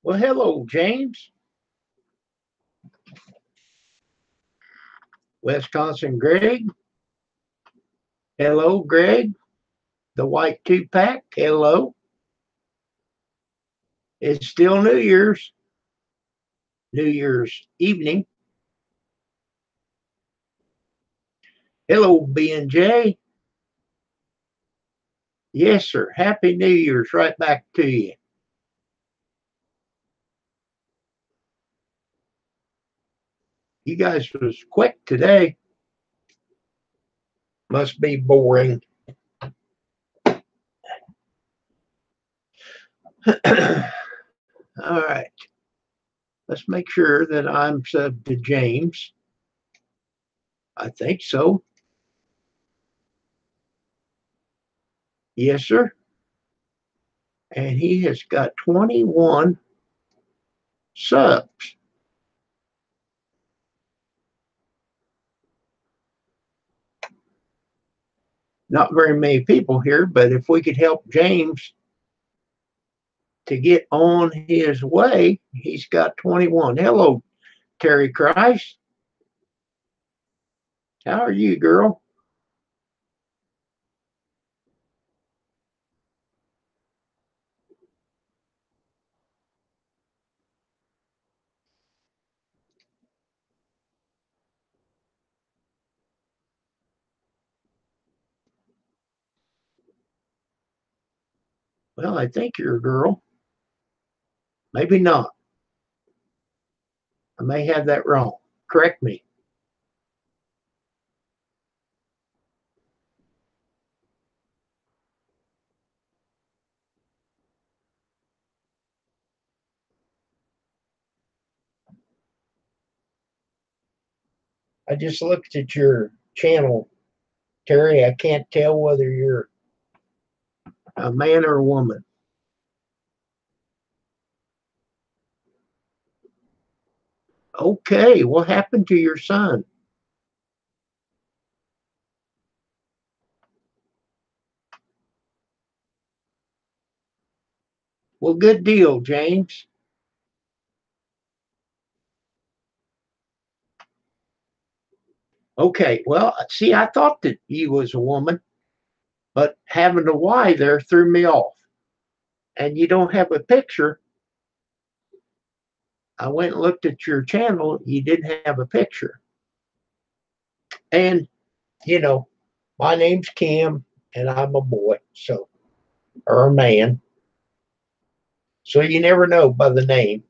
Well, hello, James. Wisconsin Greg. Hello, Greg. The white two-pack. Hello. It's still New Year's evening. Hello, B&J. Yes, sir. Happy New Year's right back to you. You guys was quick today. Must be boring. All right. Let's make sure that I'm subbed to James. I think so. Yes, sir. And he has got 21 subs. Not very many people here, but if we could help James to get on his way, he's got 21. Hello, Terry Christ. How are you, girl? Well, I think you're a girl. Maybe not. I may have that wrong. Correct me. I just looked at your channel, Terry. I can't tell whether you're a man or a woman. Okay, what happened to your son? Well, good deal, James. Okay, well, see, I thought that you was a woman, but having a Y there threw me off. And you don't have a picture. I went and looked at your channel. You didn't have a picture. And, you know, my name's Kim and I'm a boy, so, or a man. So you never know by the name.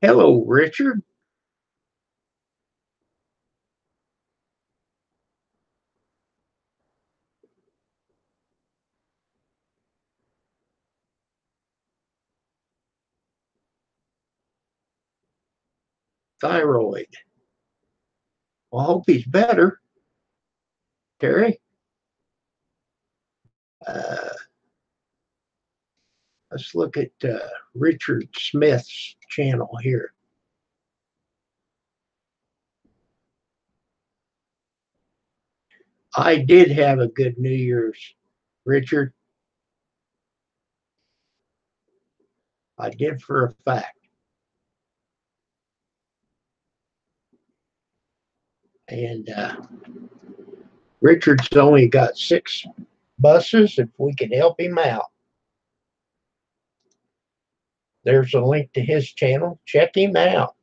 Hello, Richard. Thyroid. Well, I hope he's better, Terry. Uh, let's look at Richard Smith's channel here. I did have a good New Year's, Richard. I did for a fact. And Richard's only got 6 buses if we can help him out. There's a link to his channel. Check him out.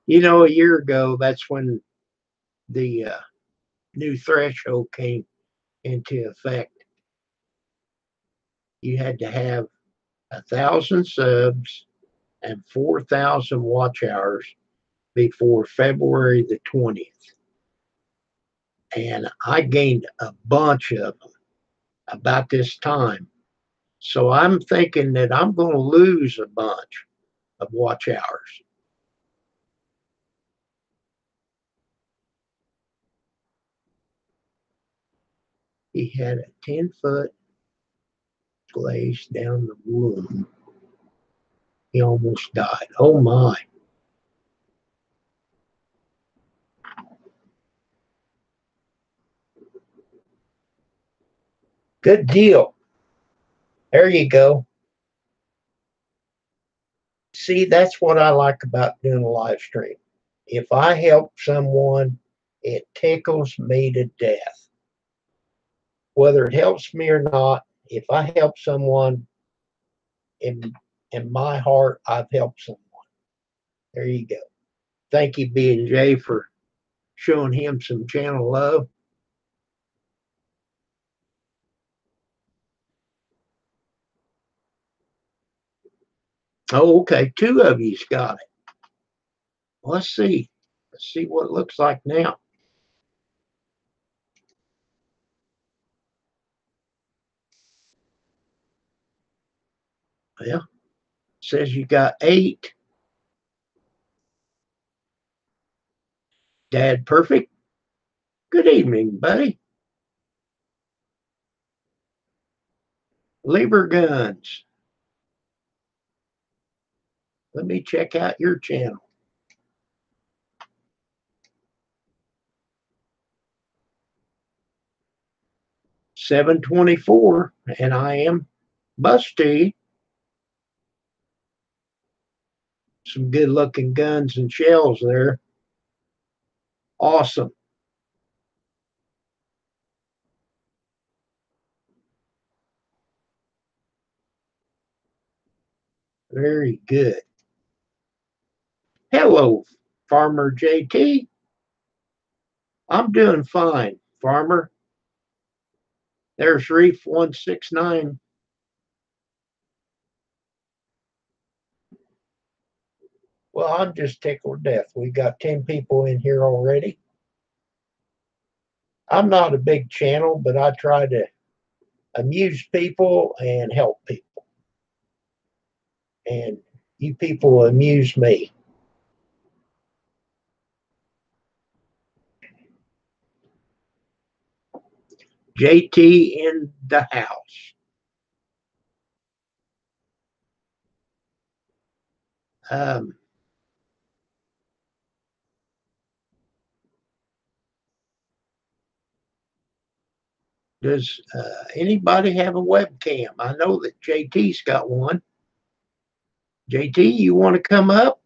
You know, a year ago, that's when the new threshold came into effect. You had to have 1,000 subs and 4,000 watch hours before February the 20th. And I gained a bunch of them about this time. So I'm thinking that I'm going to lose a bunch of watch hours. He had a 10-foot glazed down the room. He almost died. Oh my. Good deal. There you go. See, that's what I like about doing a live stream. If I help someone, it tickles me to death. Whether it helps me or not, if I help someone in my heart, I've helped someone. There you go. Thank you, B&J, for showing him some channel love. Oh, okay. Two of you's got it. Let's see. Let's see what it looks like now. Well, it says you got 8. Dad Perfect. Good evening, buddy. Lieber Guns. Let me check out your channel. 724, and I am Busty. Some good looking guns and shells there. Awesome. Very good. Hello, Farmer JT. I'm doing fine, Farmer. There's Reef 169. Well, I'm just tickled to death. We got 10 people in here already. I'm not a big channel, but I try to amuse people and help people. And you people amuse me. JT in the house. Um, does anybody have a webcam? I know that JT's got one. JT, you want to come up?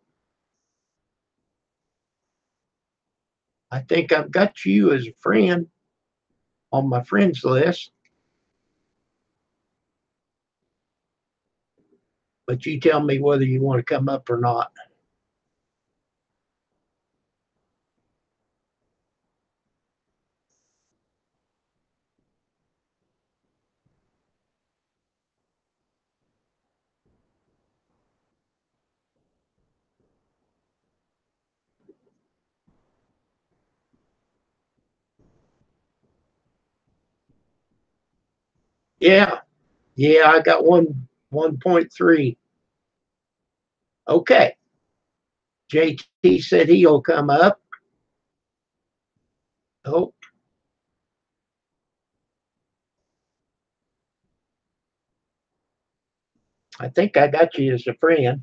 I think I've got you as a friend on my friends list. But you tell me whether you want to come up or not. Yeah, yeah, I got 1.3. Okay. JT said he'll come up. Oh, I think I got you as a friend.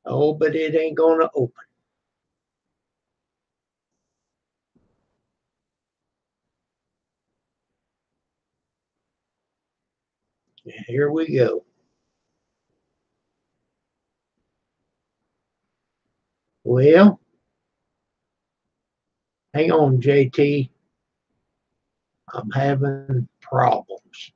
Oh, but it ain't gonna open. Here we go. Well, hang on, JT. I'm having problems.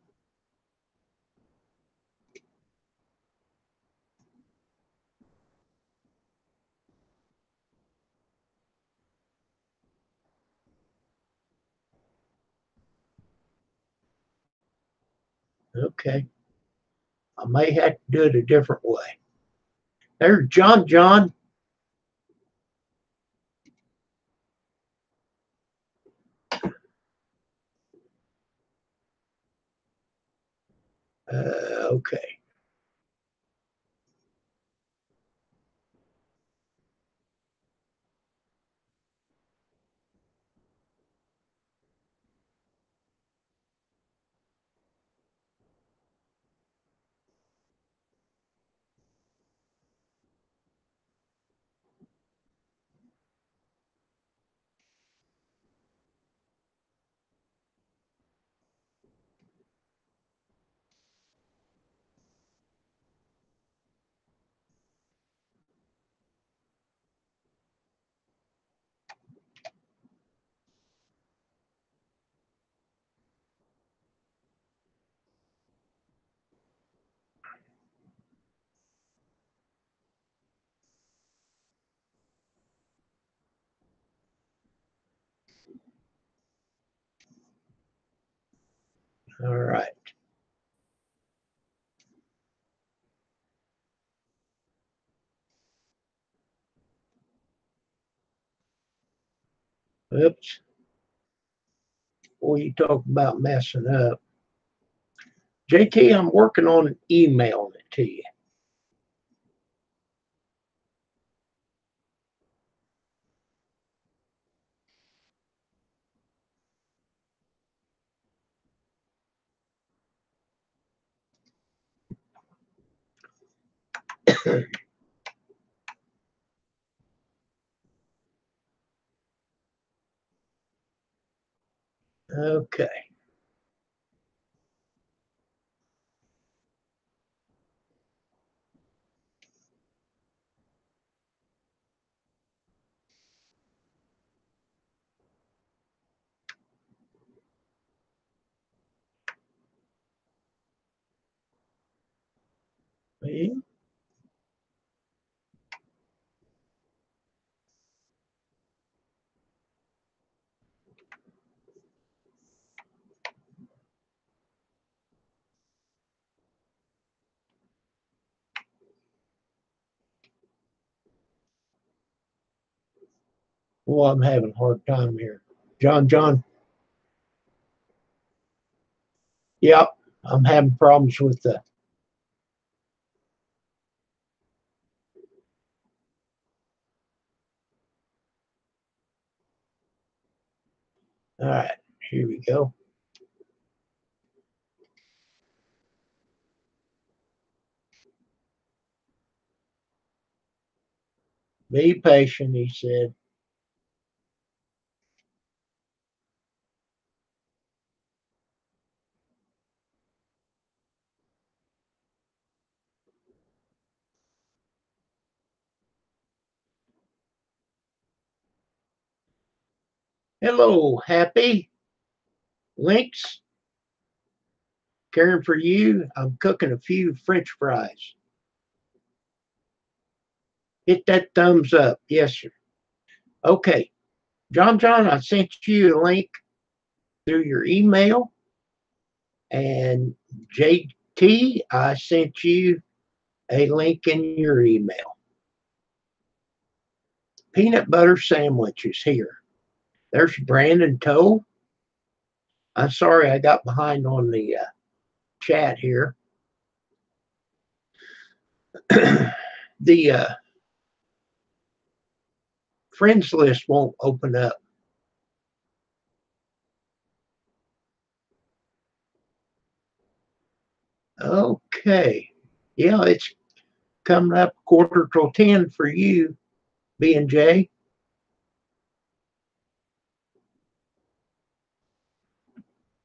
Okay. I may have to do it a different way. There's John John. Okay. All right. Oops. Boy, you talk about messing up. JT, I'm working on emailing it to you. Okay. Well, I'm having a hard time here. John. Yep, I'm having problems with the. All right, here we go. Be patient, he said. Hello, Happy. Links. Caring for you. I'm cooking a few French fries. Hit that thumbs up. Yes, sir. Okay. John, I sent you a link through your email. And JT, I sent you a link in your email. Peanut butter sandwiches here. There's Brandon Toe. I'm sorry I got behind on the chat here. The friends list won't open up. Okay. Yeah, it's coming up 9:45 for you, B&J.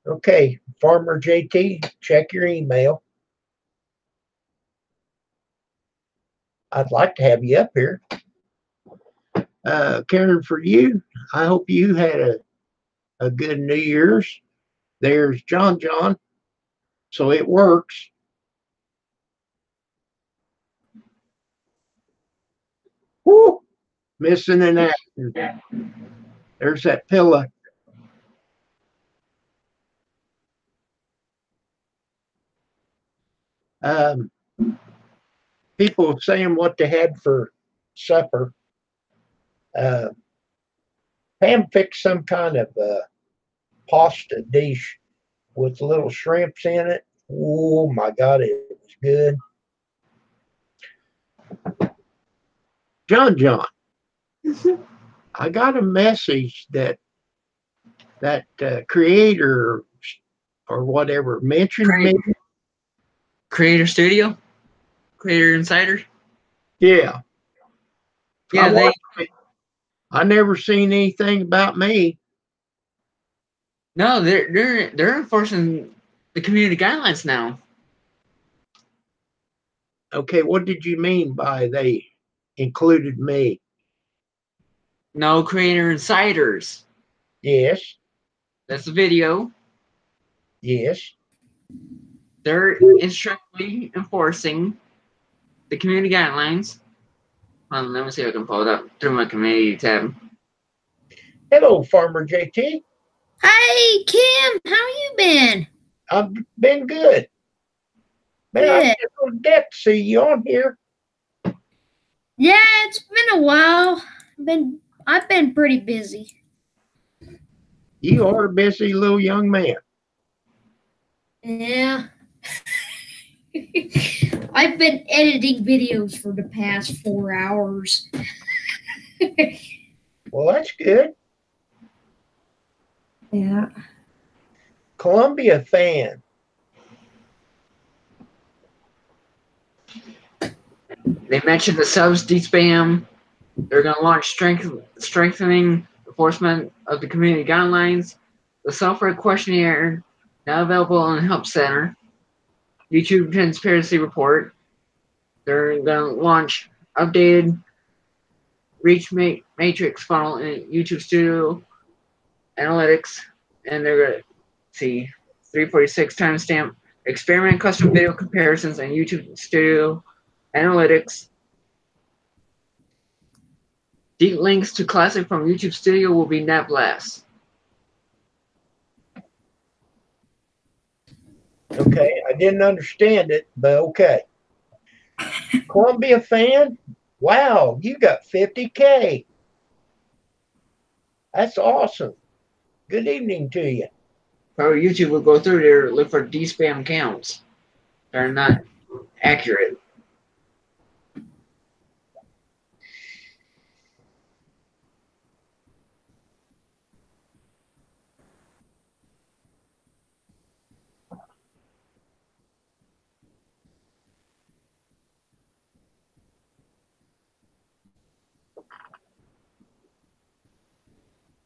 Okay, Farmer JT, check your email. I'd like to have you up here. Karen, for you, I hope you had a good New Year's. There's John, so it works. Woo! Missing in action. There's that pillow. People saying what they had for supper. Pam fixed some kind of pasta dish with little shrimps in it. Oh my God, it was good. John, I got a message that creator or whatever mentioned me. Creator Studio, Creator Insider. Yeah, Yeah, I never seen anything about me. No, they're enforcing the community guidelines now. Okay, what did you mean by they included me? No creator insiders. Yes. That's the video. Yes. They're strictly enforcing the community guidelines. Let me see if I can pull it up through my community tab. Hello, Farmer JT. Hey, Kim, how you been? I've been good. Man, I'm Good. just on deck to see you on here. Yeah, it's been a while. I've been pretty busy. You are a busy little young man. Yeah. I've been editing videos for the past 4 hours. Well, that's good. Yeah. Columbia fan. They mentioned the subs spam. They're going to launch strengthening enforcement of the community guidelines. The software questionnaire now available on the Help Center. YouTube transparency report. They're going to launch updated reach matrix funnel in YouTube Studio Analytics, and they're going to see 346 timestamp experiment custom video comparisons in YouTube Studio Analytics. Deep links to classic from YouTube Studio will be net blast. Okay, I didn't understand it, but okay. Columbia fan? Wow, you got 50K. That's awesome. Good evening to you. Probably YouTube will go through there look for spam counts. They're not accurate.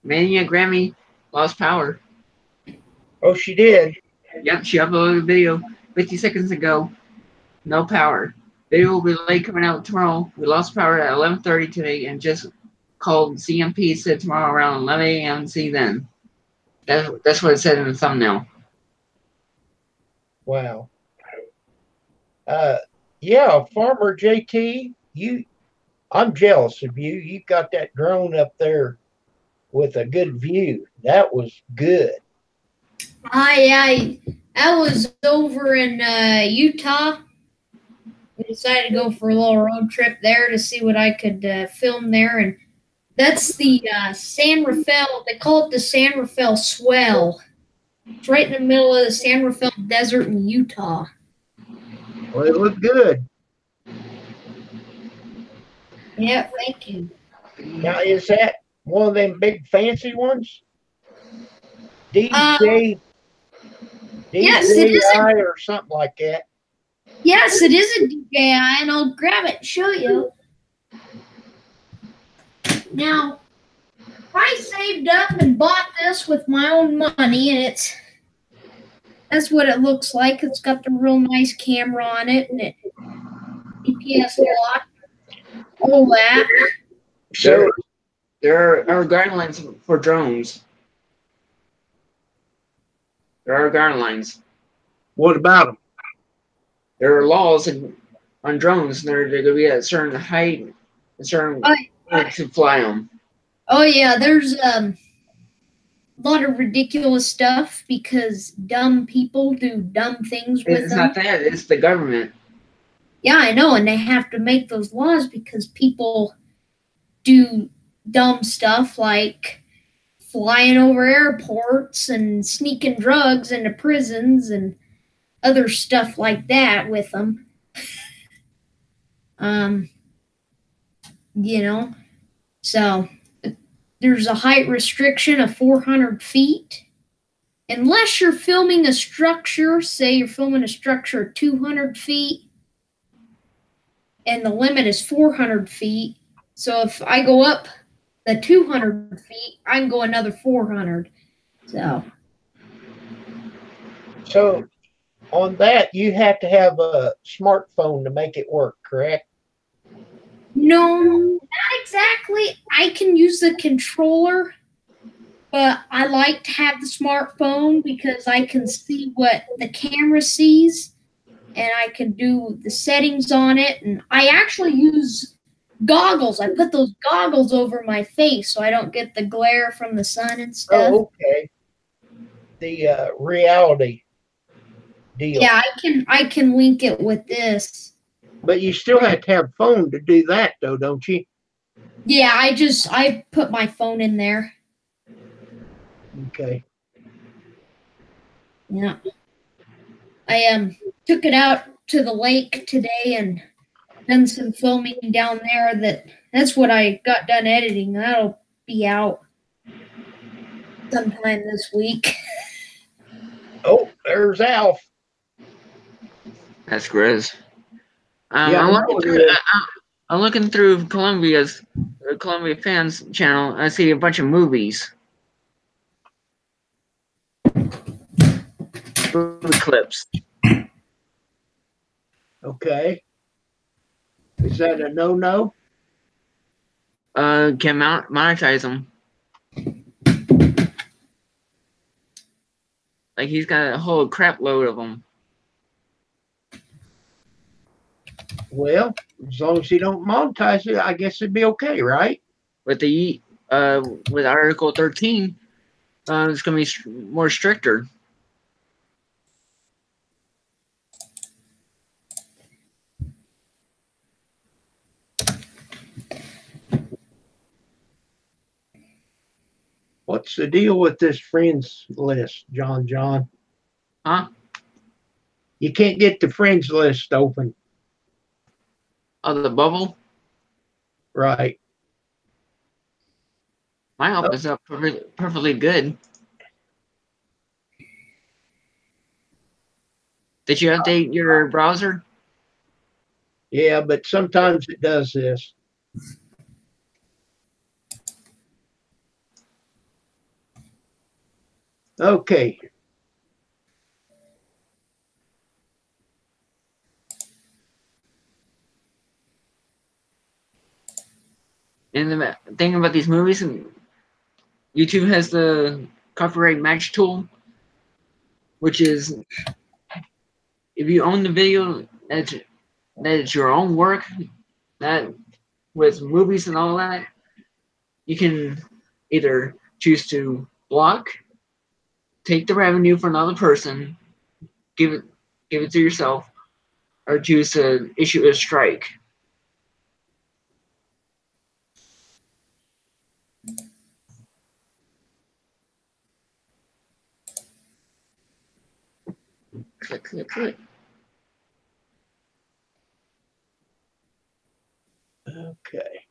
Mania Grammy lost power. Oh, she did. Yep, she uploaded a video 50 seconds ago. No power. Video will be late coming out tomorrow. We lost power at 11:30 today and just called CMP, said tomorrow around 11 a.m. See then. That's what it said in the thumbnail. Wow. Yeah, Farmer JT, I'm jealous of you. You got that drone up there with a good view. That was good. I was over in Utah. We decided to go for a little road trip there to see what I could film there, and that's the San Rafael. They call it the San Rafael Swell. It's right in the middle of the San Rafael Desert in Utah. Well, it looked good. Yeah, thank you. Now, is that one of them big fancy ones? DJ, Yes, it is. DJI or something like that. Yes, it is a DJI, and I'll grab it and show you. Now, I saved up and bought this with my own money, and that's what it looks like. It's got the real nice camera on it, and it GPS lock, all that. So There are guidelines for drones. There are guidelines. what about them? There are laws on drones. They're going to be at a certain height, a certain to fly them. Oh yeah, there's a lot of ridiculous stuff because dumb people do dumb things with It's them. not that. It's the government. Yeah, I know, and they have to make those laws because people do dumb stuff like flying over airports and sneaking drugs into prisons and other stuff like that with them. So there's a height restriction of 400 feet. Unless you're filming a structure, say you're filming a structure at 200 feet, and the limit is 400 feet. So if I go up the 200 feet, I can go another 400. So on that, you have to have a smartphone to make it work, correct? No, not exactly. I can use the controller, but I like to have the smartphone because I can see what the camera sees, and I can do the settings on it. And I actually use goggles. I put those goggles over my face so I don't get the glare from the sun and stuff. Oh, okay. The reality. deal. Yeah, I can link it with this. But you still have to have phone to do that, though, don't you? Yeah, I put my phone in there. Okay. Yeah. I took it out to the lake today and done some filming down there. That's what I got done editing. That'll be out sometime this week. Oh, there's Alf. That's Grizz. Yeah, I know it is. I'm looking through Columbia's Columbia fans channel. I see a bunch of movies, movie clips. Okay. Is that a no-no? Can monetize them. Like he's got a whole crap load of them. Well, as long as you don't monetize it, I guess it'd be okay, right? With with Article 13, it's gonna be more stricter. What's the deal with this friends list, John? Huh? You can't get the friends list open. Oh, the bubble. Right. My help is up perfectly good. Did you update your browser? Yeah, but sometimes it does this. Okay. And the thing about these movies, YouTube has the copyright match tool, which is if you own the video, that's your own work. That with movies and all that, you can either choose to block, take the revenue for another person, give it to yourself, or choose to issue a strike. Click, click, click. Okay.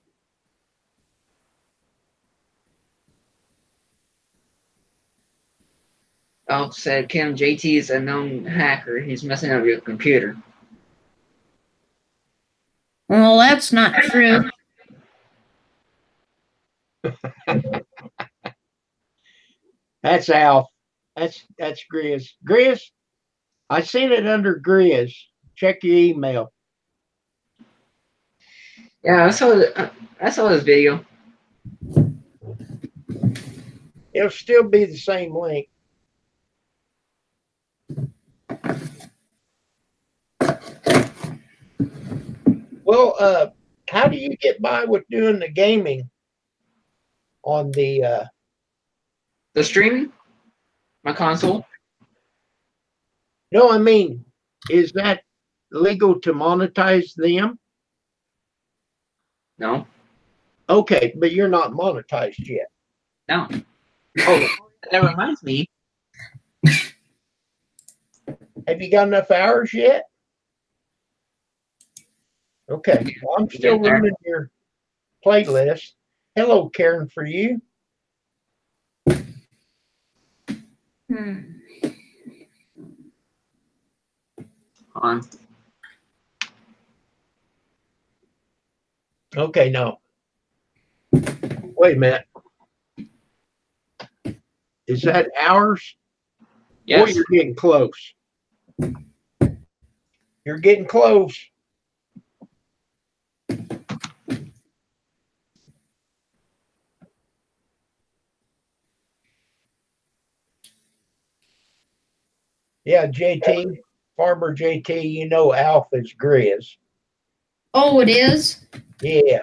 Alf said Kim JT is a known hacker. He's messing up your computer. Well, that's not true. That's Alf. That's Grizz. Grizz, I seen it under Grizz. Check your email. Yeah, I saw this video. It'll still be the same link. Well, how do you get by with doing the gaming on the The streaming, my console. no, I mean, is that legal to monetize them? No, Okay, but you're not monetized yet. no. Oh, that reminds me. Have you got enough hours yet? Okay, well, I'm still running your playlist. Hello, Karen, for you. On. Okay, no. Wait a minute. Is that hours? Yes. Boy, you're getting close. You're getting close. Yeah, JT, Farmer JT, you know Alpha's Grizz. Oh, it is? Yeah.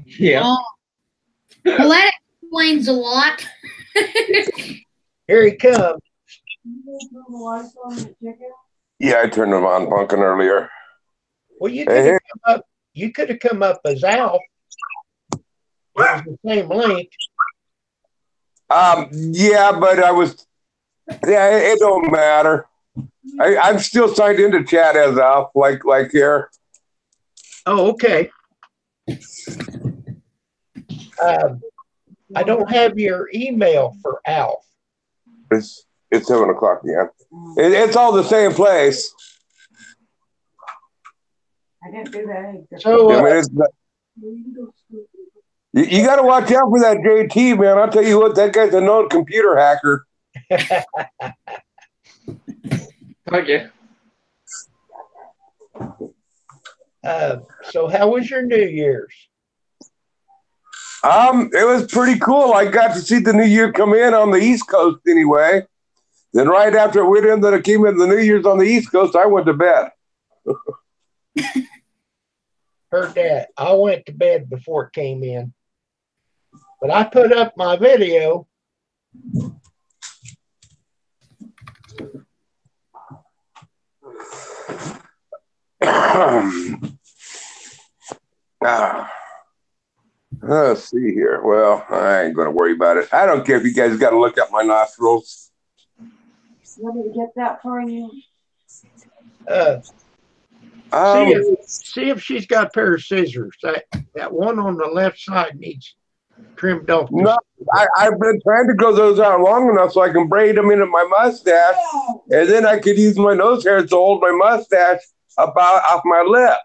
Yeah. Oh. Well, that explains a lot. Here he comes. Yeah, I turned them on bunking earlier. Well, you could have come up. You could have come up as Alf. It was the same link. Yeah, but I was. Yeah, it don't matter. I'm still signed into chat as Alf, like here. Oh, okay. I don't have your email for Alf. It's 7:00 again. It's all the same place. I didn't do that. So, I mean, you got to watch out for that JT, man. I'll tell you what, that guy's a known computer hacker. Okay. so how was your New Year's? It was pretty cool. I got to see the New Year come in on the East Coast anyway. Then right after it went in, that it came in the New Year's on the East Coast, I went to bed. Heard that. I went to bed before it came in. But I put up my video. Let's see here. Well, I ain't going to worry about it. I don't care if you guys got to look at my nostrils. You want me to get that for you? See if she's got a pair of scissors. That one on the left side needs trimmed off. No, I've been trying to grow those out long enough so I can braid them into my mustache, and then I could use my nose hairs to hold my mustache about off my lip.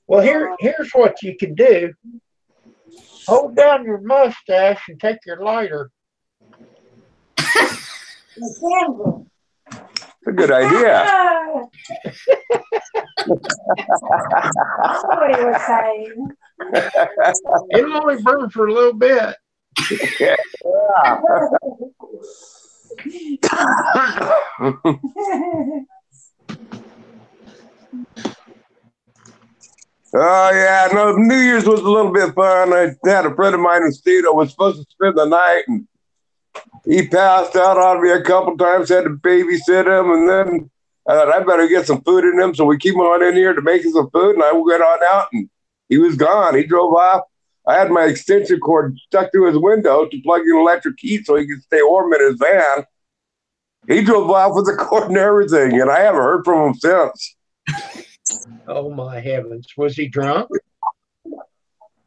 Well, here's what you can do. Hold down your mustache and take your lighter. It's a good idea. That's what he was saying. It'll only burn for a little bit. Yeah. Oh, yeah. No, New Year's was a little bit fun. I had a friend of mine who stayed. I was supposed to spend the night, and he passed out on me a couple times, had to babysit him, and then I thought I better get some food in him. So we keep him on in here to make some food, and I went on out, and he was gone. He drove off. I had my extension cord stuck through his window to plug in electric heat so he could stay warm in his van. He drove off with the cord and everything, and I haven't heard from him since. Oh, my heavens. Was he drunk?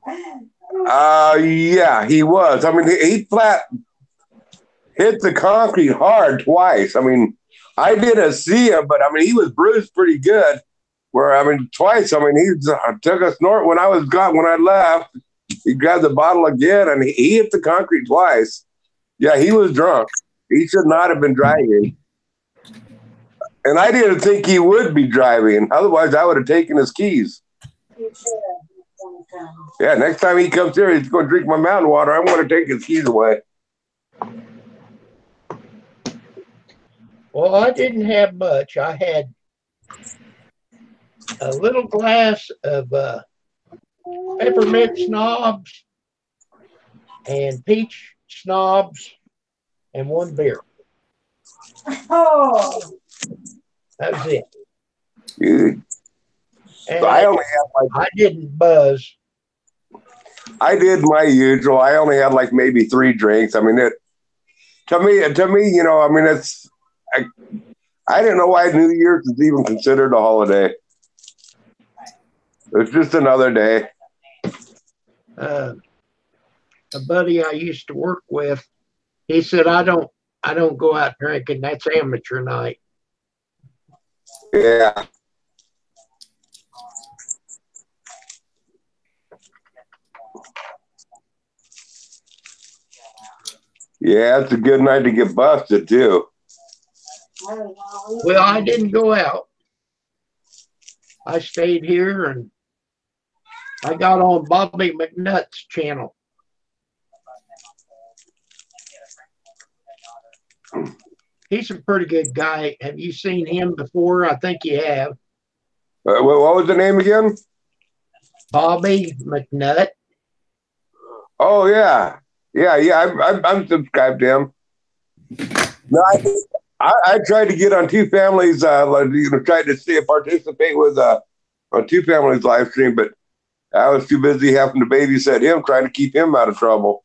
Yeah, he was. I mean, he flat hit the concrete hard twice. I mean, I didn't see him, but I mean, he was bruised pretty good. Where I mean, twice. I mean, he took a snort when I was gone. When I left, he grabbed the bottle again, and he hit the concrete twice. Yeah, he was drunk. He should not have been driving. And I didn't think he would be driving. Otherwise, I would have taken his keys. Yeah, next time he comes here, he's going to drink my mountain water. I'm going to take his keys away. Well, I didn't have much. I had a little glass of peppermint snobs and peach snobs and one beer. Oh. That was it. And I didn't buzz. I did my usual. I only had like maybe 3 drinks. I mean, to me, you know, I mean, I didn't know why New Year's is even considered a holiday. It's just another day. A buddy I used to work with, he said, I don't go out drinking. That's amateur night. Yeah. Yeah, it's a good night to get busted too. Well, I didn't go out. I stayed here and I got on Bobby McNutt's channel. He's a pretty good guy. Have you seen him before? I think you have. What was the name again? Bobby McNutt. Oh yeah, yeah. I'm subscribed to him. No, I tried to get on Two Families, tried to see participate with on Two Families live stream, but I was too busy having to babysit him, trying to keep him out of trouble.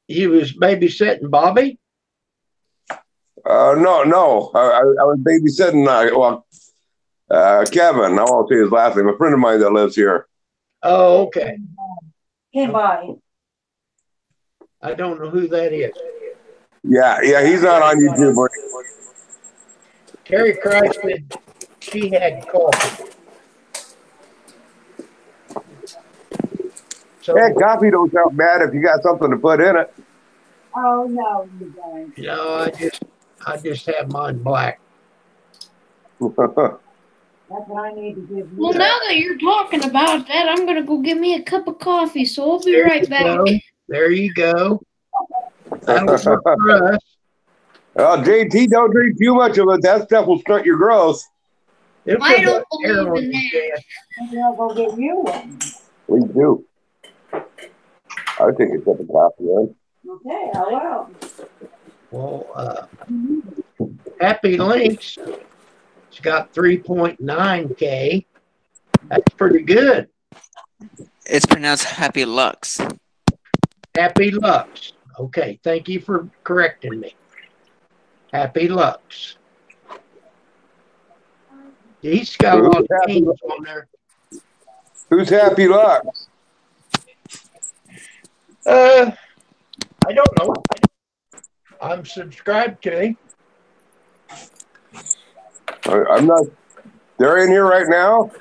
You was babysitting Bobby? No. I was babysitting, Kevin. I won't say his last name. A friend of mine that lives here. Oh, okay. Can't buy. I don't know who that is. Yeah, he's not on YouTube. Terry Christ said she had coffee. So, Hey, coffee don't sound bad if you got something to put in it. Oh no, you don't. no, I just have mine black. That's what I need to give you. Well, now that you're talking about that, I'm gonna go get me a cup of coffee. So I'll be There right you back. go. There you go. That'll work for us. Well, JT, don't drink too much of it. That stuff will stunt your growth. It'll I put don't that hair believe on in you, that. Jan. Maybe I'll go get you one. Please do. I'll take a cup of coffee, man. Okay, I will. Well, Happy Links, it's got 3.9K. That's pretty good. It's pronounced Happy Lux. Happy Lux. Okay, thank you for correcting me. Happy Lux. He's got a lot of names on there. Who's Happy Lux? I don't know. I'm subscribed to him. I'm not. They're in here right now.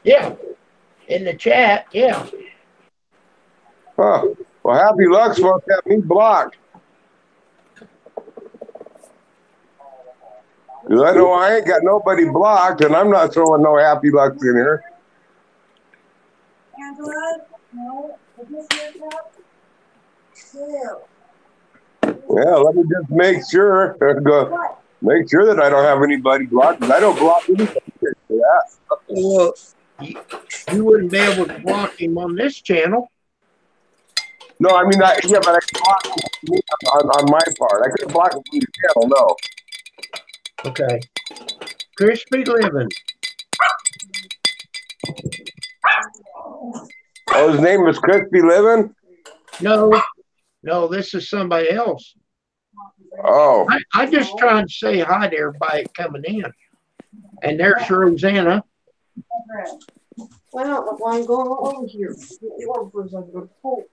Yeah, in the chat. Yeah. Huh. Well, Happy Lux must have me blocked. Because I know I ain't got nobody blocked, and I'm not throwing no Happy Lux in here. Angela, no, is this your cup? Here. Yeah, let me just make sure. Make sure that I don't have anybody blocked. 'Cause I don't block anybody for that. Well, you wouldn't be able to block him on this channel. No, I mean, but I can block him on my part. I couldn't block him from the channel, no. Okay. Crispy Living. Oh, his name was Crispy Living? No, this is somebody else. Oh. I just trying to say hi to everybody coming in. And there's Rosanna. Well, I'm going over here. Get warm for a second. Oh.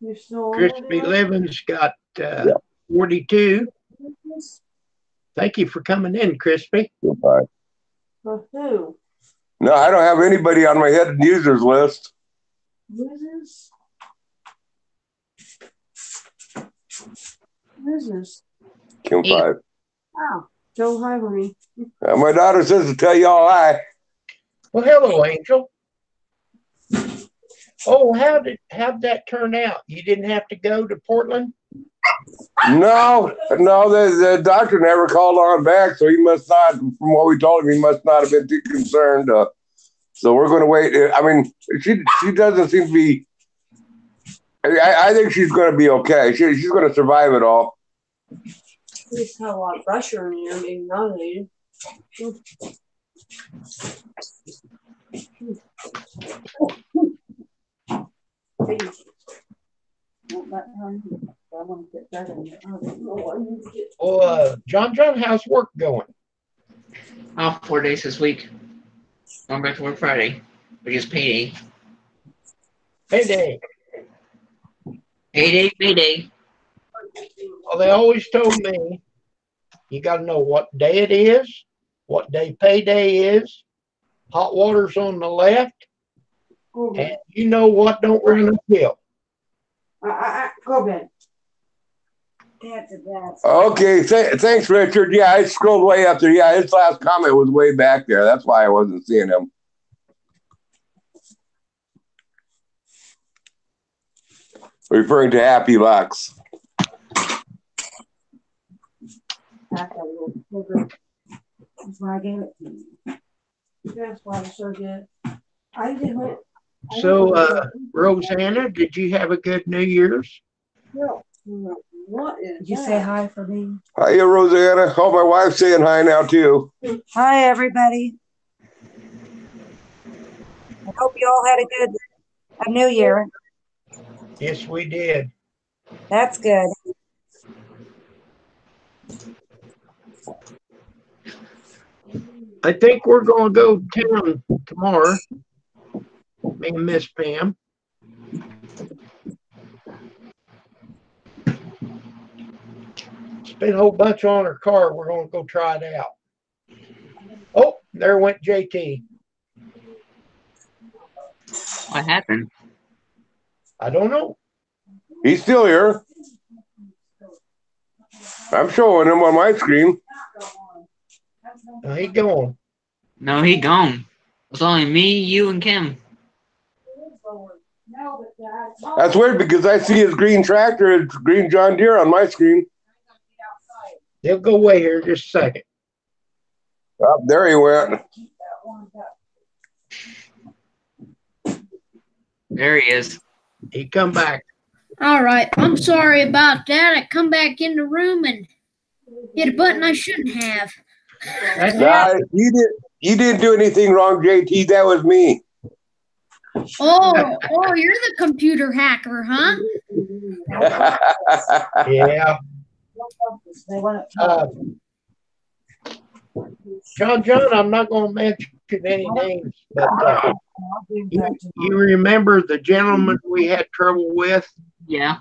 You're still on Crispy there? Living's got 42. Thank you for coming in, Crispy. Goodbye. For who? No, I don't have anybody on my hidden users list. Users? Users? Kim 5. Oh, Joe Hivery. My daughter says to tell y'all hi. Well, hello, Angel. Oh, how'd that turn out? You didn't have to go to Portland? No, the doctor never called on back, so he must not, from what we told him, he must not have been too concerned. So we're going to wait. I mean, she doesn't seem to be, I think she's going to be okay. She's going to survive it all. You just have a lot of pressure in you, maybe not needed. John, how's work going? Off 4 days this week. Going back to work Friday, which is payday. Payday. Payday. Well, they always told me you got to know what day it is, what day payday is, hot water's on the left, and you know what don't run uphill. Go, Ben. Okay, thanks, Richard. Yeah, I scrolled way up there. Yeah, his last comment was way back there. That's why I wasn't seeing him. Referring to Happy Lux. That's why I gave it to you. That's why I showed you. I didn't. So, Rosanna, did you have a good New Year's? What is Did you say hi for me? Hiya, Rosanna. Oh, my wife's saying hi now, too. Hi, everybody. I hope you all had a New Year. Yes, we did. That's good. I think we're going to go town tomorrow. Me and Miss Pam. Spent a whole bunch on her car. We're going to go try it out. Oh, there went JT. What happened? I don't know. He's still here. I'm showing him on my screen. He gone. No, he gone. It's only me, you, and Kim. That's weird because I see his green tractor, his green John Deere on my screen. They'll go away here in just a second. Oh, there he went. There he is. He come back. All right. I'm sorry about that. I come back in the room and hit a button I shouldn't have. Nah, you didn't do anything wrong, JT. That was me. Oh, you're the computer hacker, huh? Yeah. John, I'm not going to mention any names, but you remember the gentleman we had trouble with? Yeah.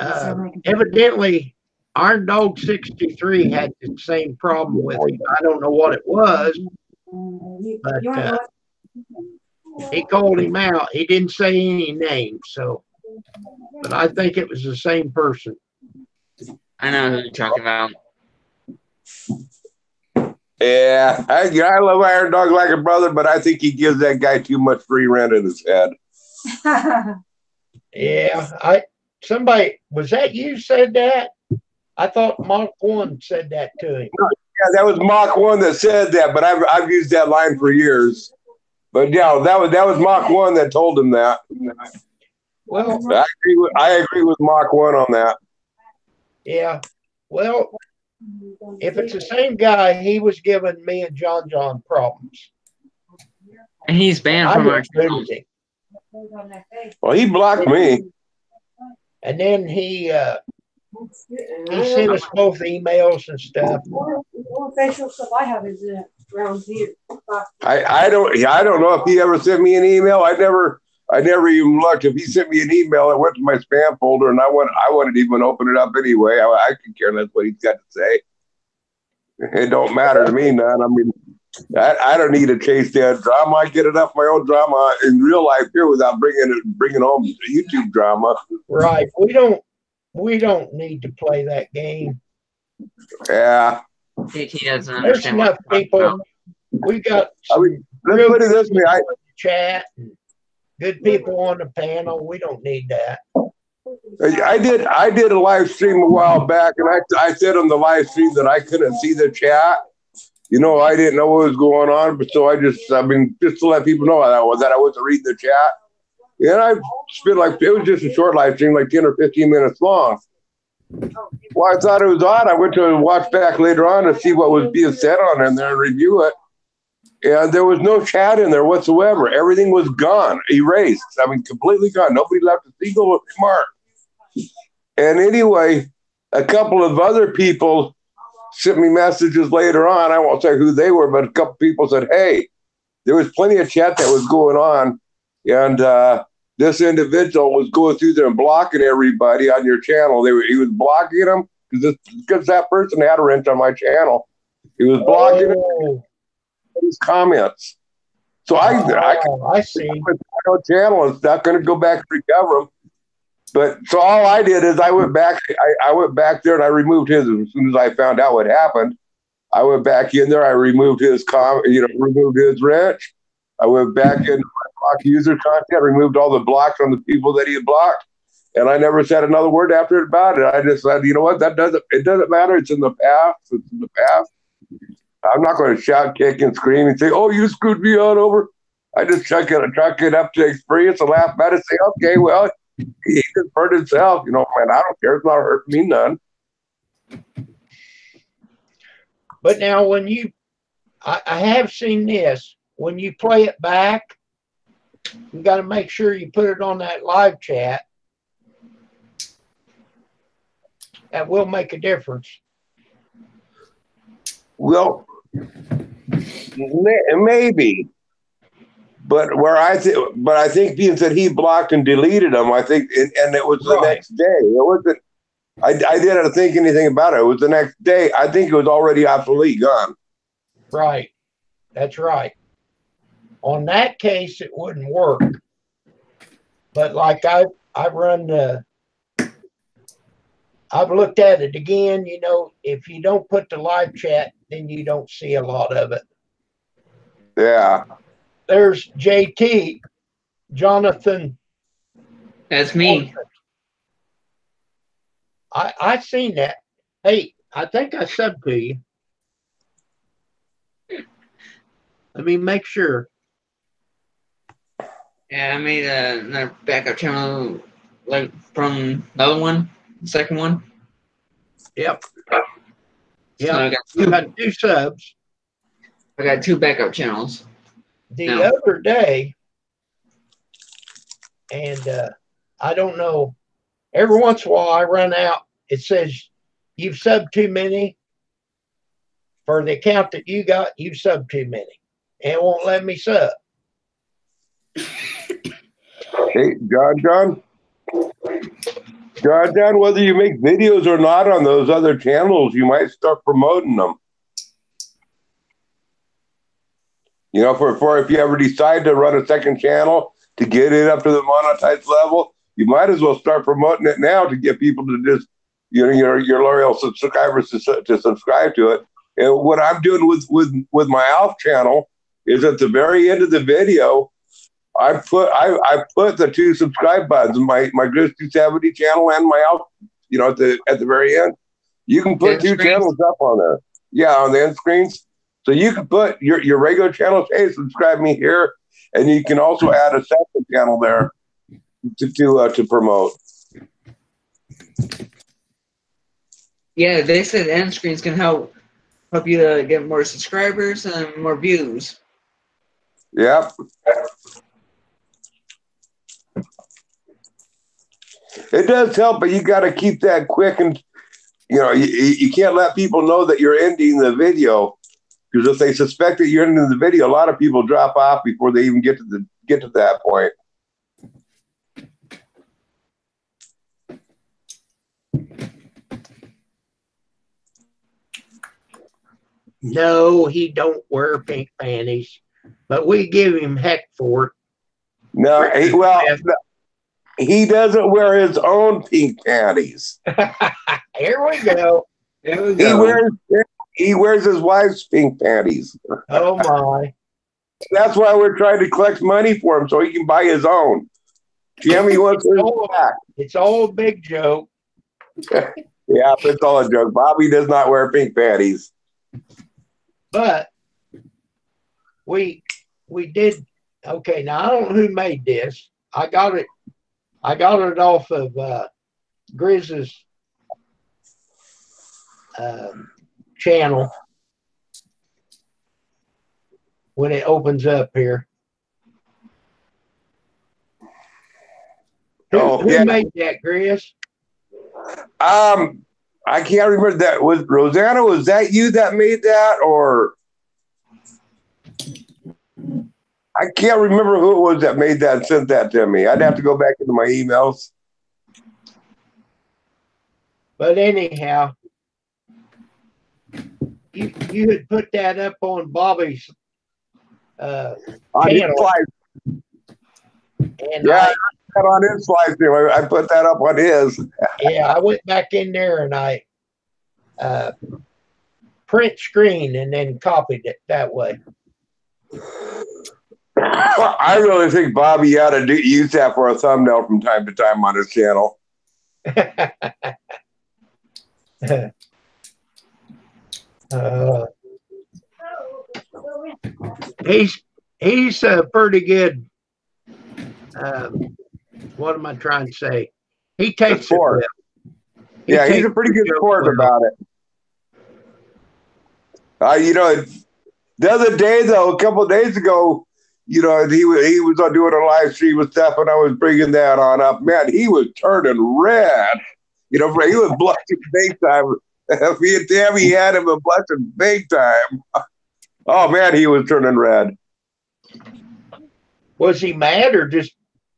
Evidently, our dog 63 had the same problem with him. I don't know what it was, but he called him out. He didn't say any names, but I think it was the same person. I know who you're talking about. Yeah, I love Iron Dog like a brother, but I think he gives that guy too much free rent in his head. Yeah, somebody, was that you said that? I thought Mach 1 said that to him. Yeah, that was Mach 1 that said that, but I've used that line for years. But yeah, that was Mach 1 that told him that. Well, I agree with Mach 1 on that. Yeah. Well, if it's the same guy, he was giving me and John problems. And he's banned from our channel. Well, he blocked me. And then he sent us both emails and stuff. What facial stuff I have is around here. I don't know if he ever sent me an email. I never even looked. If he sent me an email, it went to my spam folder, and I wouldn't even open it up anyway. I could care less what he's got to say. It don't matter to me, man. I mean, I don't need to chase that drama. I get enough of my own drama in real life here without bringing home YouTube drama. Right. We don't need to play that game. Yeah. He doesn't There's understand enough what people. about. We got Let's put it this way. Chat and good people on the panel. We don't need that. I did a live stream a while back, and I said on the live stream that I couldn't see the chat. You know, I didn't know what was going on, but so just to let people know that I wasn't reading the chat. And I spent it was just a short live stream, like 10 or 15 minutes long. Well, I thought it was odd. I went to watch back later on to see what was being said on in there and review it. And there was no chat in there whatsoever. Everything was gone, erased. I mean, completely gone. Nobody left a single remark. And anyway, a couple of other people sent me messages later on. I won't say who they were, but a couple people said, hey, there was plenty of chat that was going on. And this individual was going through there and blocking everybody on your channel. He was blocking them because that person had a wrench on my channel. He was blocking his comments. So I see. My channel is not going to go back and recover them. But so all I did is I went back. I went back there and I removed his as soon as I found out what happened. I went back in there. I removed his removed his wrench. I went back in block user content, removed all the blocks on the people that he had blocked, and I never said another word after it about it. I just said, you know what, it doesn't matter. It's in the past. It's in the past. I'm not going to shout, kick, and scream and say, "Oh, you screwed me on over." I just chuck it up to experience and laugh about it. Say, "Okay, well, he just hurt himself. You know, man, I don't care. It's not hurting me none." But now, I have seen this. When you play it back, you got to make sure you put it on that live chat. That will make a difference. Well, maybe, but I think being that he blocked and deleted them, I think, and it was the next day. It wasn't. I didn't think anything about it. It was the next day. I think it was already obsolete, gone. Right. That's right. On that case, it wouldn't work. But like I've looked at it again. You know, if you don't put the live chat, then you don't see a lot of it. Yeah. There's JT, Jonathan. That's me. I seen that. Hey, I think I subbed to you. Let me make sure. Yeah, I made another backup channel, like from another one, the second one. Yep. So Yeah. You got 2 subs. I got 2 backup channels. The other day, and I don't know, every once in a while I run out. It says you've subbed too many. For the account that you got, you've subbed too many. And it won't let me sub. Hey, John, whether you make videos or not on those other channels, you might start promoting them. You know, for if you ever decide to run a second channel to get it up to the monetized level, you might as well start promoting it now to get people to just, you know, your loyal subscribers to subscribe to it. And what I'm doing with my ALF channel is at the very end of the video, I put the 2 subscribe buttons, my Grizz 270 channel and my ALF, you know, at the very end. You can put 2 channels up on there. Yeah, on the end screens. So you can put your regular channels, hey, subscribe me here, and you can also add a second channel there to promote. Yeah, they said end screens can help you to get more subscribers and more views. Yep. It does help, but you got to keep that quick, and you know you can't let people know that you're ending the video, because if they suspect that you're ending the video, a lot of people drop off before they even get to that point. No, he don't wear pink panties, but we give him heck for it. No, he doesn't wear his own pink panties. Here we go. He wears his wife's pink panties. Oh my! That's why we're trying to collect money for him so he can buy his own. Jimmy wants his back. It's all a big joke. Yeah, it's all a joke. Bobby does not wear pink panties. But we did okay. Now I don't know who made this. I got it off of Grizz's channel when it opens up here. Who made that, Grizz? I can't remember that. Was Rosanna? Was that you that made that, or I can't remember who it was that made that and sent that to me. I'd have to go back into my emails. But anyhow, you had put that up on Bobby's on channel. And yeah, I put on his slide too. I put that up on his. Yeah, I went back in there and I print screen and then copied it that way. I really think Bobby ought to use that for a thumbnail from time to time on his channel. he's a pretty good. What am I trying to say? He takes it well. Yeah, he's a pretty good sport about it. The other day though, a couple of days ago, he was doing a live stream with stuff, and I was bringing that on up. Man, he was turning red. He was blushing big time. Me and Tammy had him blushing big time. Oh man, he was turning red. Was he mad or just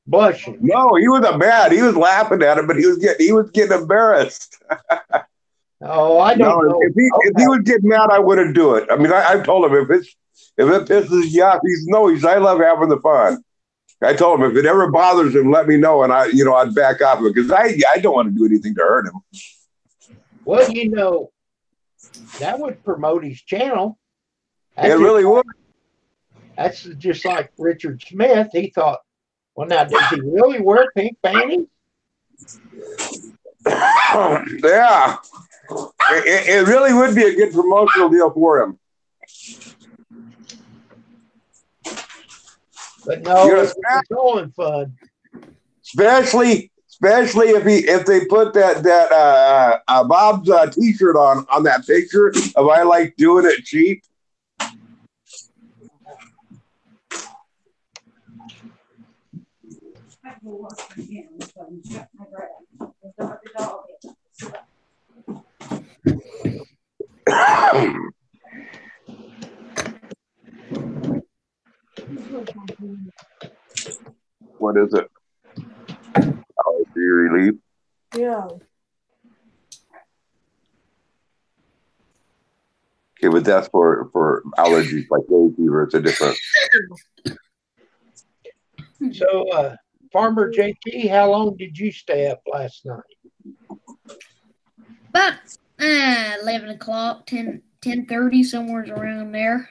blushing? No, he wasn't mad. He was laughing at him, but he was getting embarrassed. Oh, I don't know. If he would get mad, I wouldn't do it. I mean, I told him if it pisses you off, I love having the fun. I told him if it ever bothers him, let me know, and I'd back off of it because I don't want to do anything to hurt him. Well, that would promote his channel. It really would. That's just like Richard Smith. He thought, well, now, does he really wear pink panties? Yeah. It really would be a good promotional deal for him. But no, it's all in fun. Especially if they put that Bob's T-shirt on that picture of I like doing it cheap. What is it? Oh, do you relief? Yeah. Okay, but that's for allergies like hay fever. It's a different. So, Farmer JT, how long did you stay up last night? About 11 o'clock, 10:30, somewhere around there.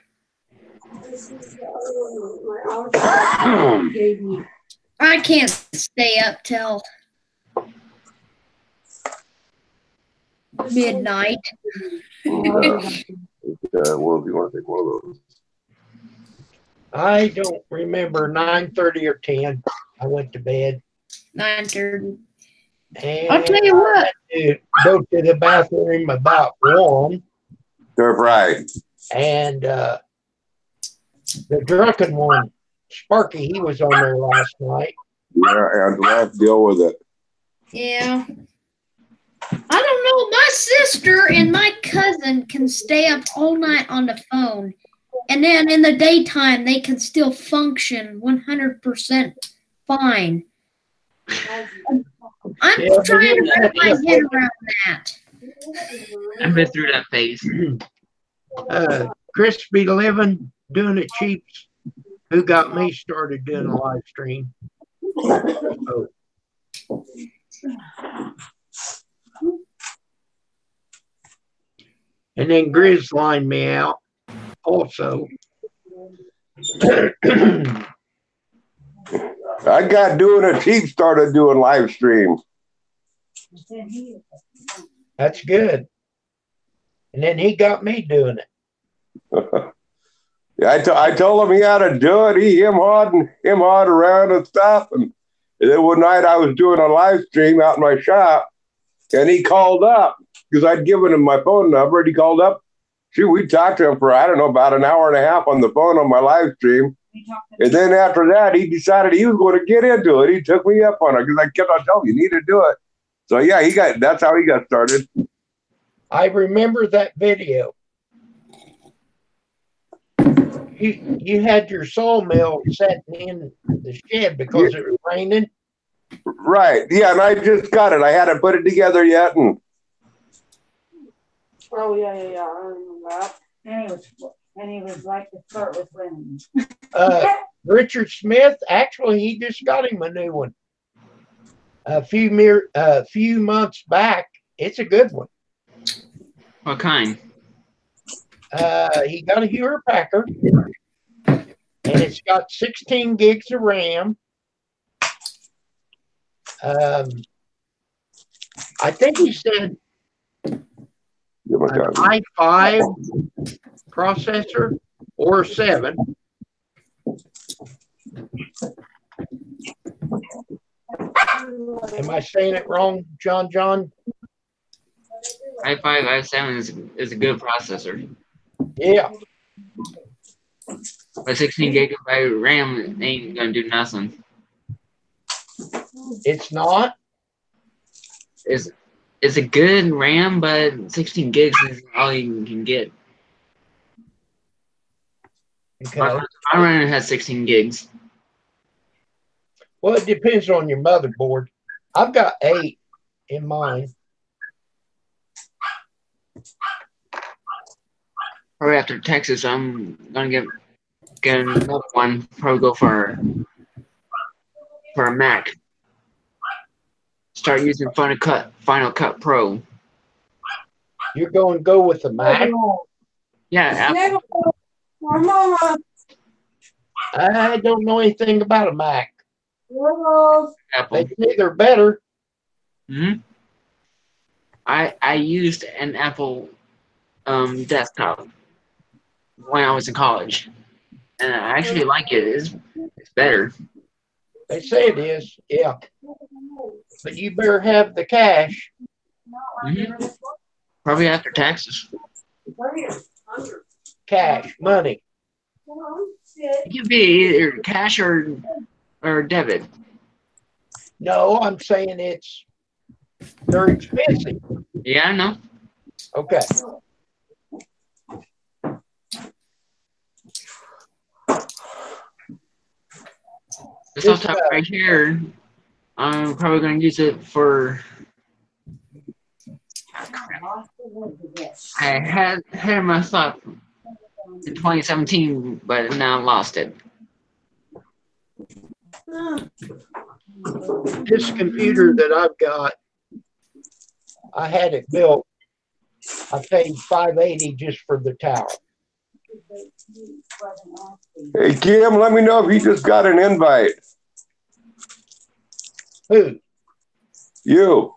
I can't stay up till midnight. Well, if you want to take one of those. I don't remember, 9:30 or 10. I went to bed. 9:30. And I'll tell you what. I had to go to the bathroom about 1. They're right. And the drunken one, Sparky, he was on there last night. Yeah, and let's deal with it. Yeah. I don't know. My sister and my cousin can stay up all night on the phone. And then in the daytime, they can still function 100% fine. I'm trying to wrap my head around that. I've been through that phase. Crispy Living, doing it cheaps, who got me started doing a live stream. Oh. And then Grizz lined me out also. I got doing a cheap, started doing live stream. That's good. And then he got me doing it. I told him he had to do it. Him hawed around and stuff. And then one night I was doing a live stream out in my shop, and he called up because I'd given him my phone number, and he called up. Shoot, we talked to him for, I don't know, about an hour and a half on the phone on my live stream. And then after that, he decided he was going to get into it. He took me up on it because I kept on telling him, you need to do it. So yeah, that's how he got started. I remember that video. You had your sawmill sitting in the shed because it was raining. Right. Yeah, and I just got it. I hadn't put it together yet. Oh yeah. I remember that. And he was like the start with women. Richard Smith, actually, he just got him a new one a few months back. It's a good one. What kind? He got a Hewlett Packard, and it's got 16 gigs of RAM. I think he said an i5 processor or 7. Am I saying it wrong, John? i5, i7 is a good processor. Yeah. But 16 gigabyte RAM ain't gonna do nothing. It's not. It's a good RAM, but 16 gigs is all you can get. Okay. My runner has 16 gigs. Well, it depends on your motherboard. I've got 8 in mine. Probably after Texas, I'm gonna get another one. Probably go for a Mac. Start using Final Cut Pro. You're going to go with the Mac? Yeah, Apple. I don't know anything about a Mac. Apple. They say they're better. Mm-hmm. I used an Apple desktop when I was in college, and I actually like it. It's better. They say it is, yeah. But you better have the cash. Mm-hmm. Probably after taxes. Cash, money. It can be either cash or debit. No, I'm saying they're expensive. Yeah, I know. Okay. This laptop right here, I'm probably going to use it for. I had my thought in 2017, but now I lost it. This computer that I've got, I had it built. I paid $580 just for the tower. Hey, Kim, let me know if you just got an invite. Who? You.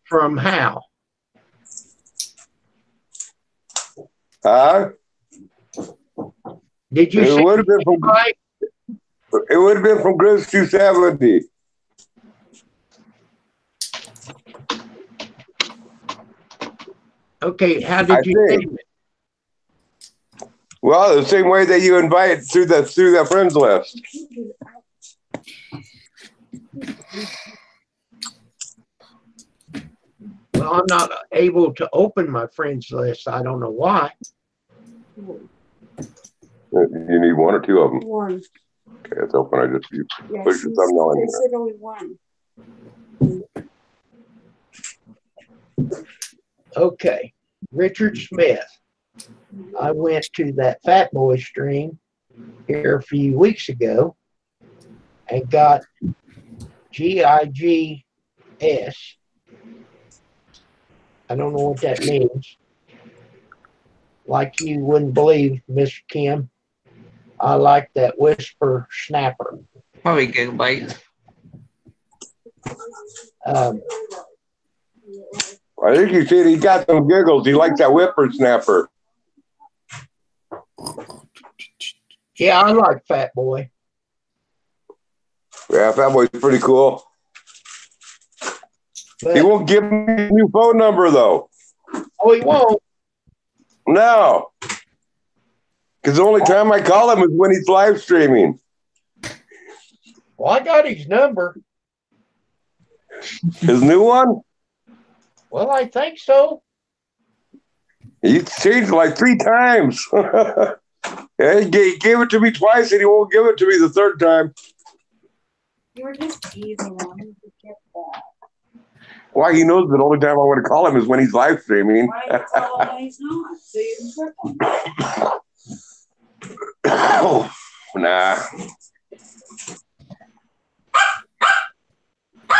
From how? Huh? Did you It say would have been from. right? It would have been from Grizz 270. Okay, how did you think. name it? Well, the same way that you invite through the friends list. Well, I'm not able to open my friends list. I don't know why. You need one or two of them. One. Okay, it's open. I just push the thumbnail in They here. said only one. Okay, Richard Smith. I went to that Fat Boy stream here a few weeks ago and got GIGS. I don't know what that means. Like you wouldn't believe, Mr. Kim. I like that whisper snapper. Probably gigabyte. I think he said he got some giggles. He likes that whippersnapper. Yeah, I like Fat Boy. Yeah, Fat Boy's pretty cool. But, He won't give me a new phone number, though. oh, he won't. No. Because the only time I call him is when he's live streaming. Well, I got his number. His new one? Well, I think so. He's changed like 3 times. Yeah, he gave it to me twice, and he won't give it to me the third time. You were just teasing him. You get that. Why? He knows the only time I want to call him is when he's live streaming. Why do you call him when he's not? So you can trick him. Nah.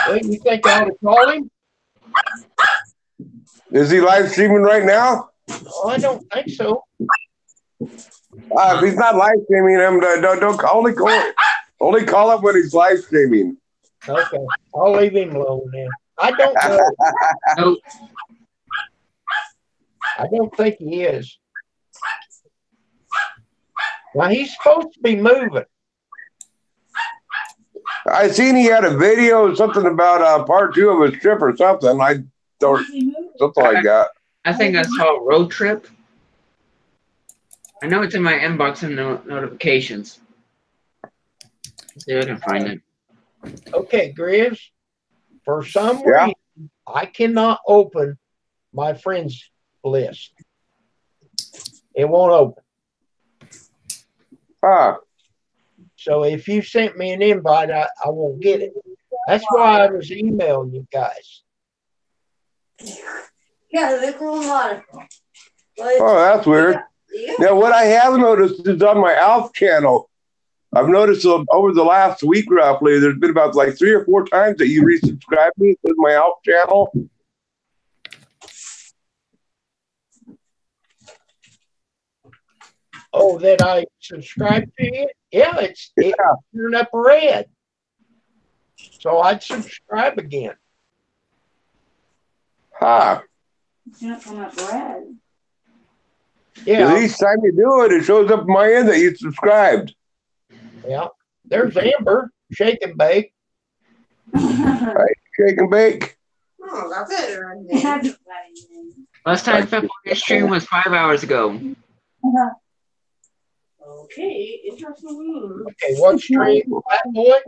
Well, you think I ought to call him? Is he live streaming right now? Oh, I don't think so. If he's not live streaming him, don't only call him when he's live streaming. Okay, I'll leave him alone then. I don't know. No, I don't think he is. Well, he's supposed to be moving. I seen he had a video, something about part 2 of his trip or something. I don't, something like that. I think I saw Road Trip. I know it's in my inbox and notifications. Let's see if I can find it. Okay, Grizz. For some Yeah. reason, I cannot open my friends list. It won't open. Huh. So if you sent me an invite, I won't get it. That's why I was emailing you guys. Yeah, they're cool monocle. Oh, that's weird. Now, what I have noticed is on my ALF channel, I've noticed over the last week roughly, there's been about like 3 or 4 times that you resubscribed me to my ALF channel. Oh, that I subscribed to you? Yeah, it turned up red. So I'd subscribe again. Huh. It's not come up red. Yeah, Each time you do it, it shows up on my end that you subscribed. yeah. There's Amber, shake and bake. Shake and bake. Oh, that's it right there. Last time February stream was 5 hours ago. Okay, interesting. Okay, what stream? Fat Boy?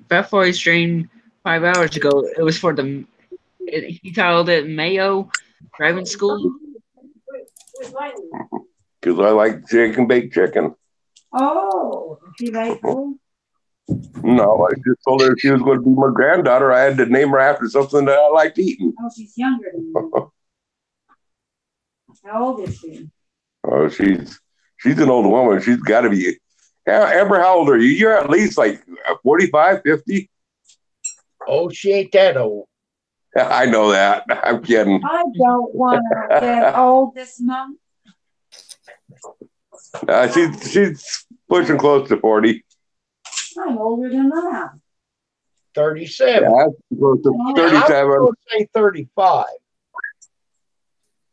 February stream 5 hours ago. It was for he titled it Mayo Driving School. Because I like shake and bake chicken. Oh, she like food? No, I just told her if she was going to be my granddaughter, I had to name her after something that I liked eating. Oh, she's younger than you. How old is she? Oh, she's an old woman. She's got to be. Amber, how old are you? You're at least like 45, 50. Oh, she ain't that old. I know that. I'm kidding. I don't want to get old this month. She's pushing close to 40. I'm older than that. 37. Yeah, close to I 37. was going to say 35.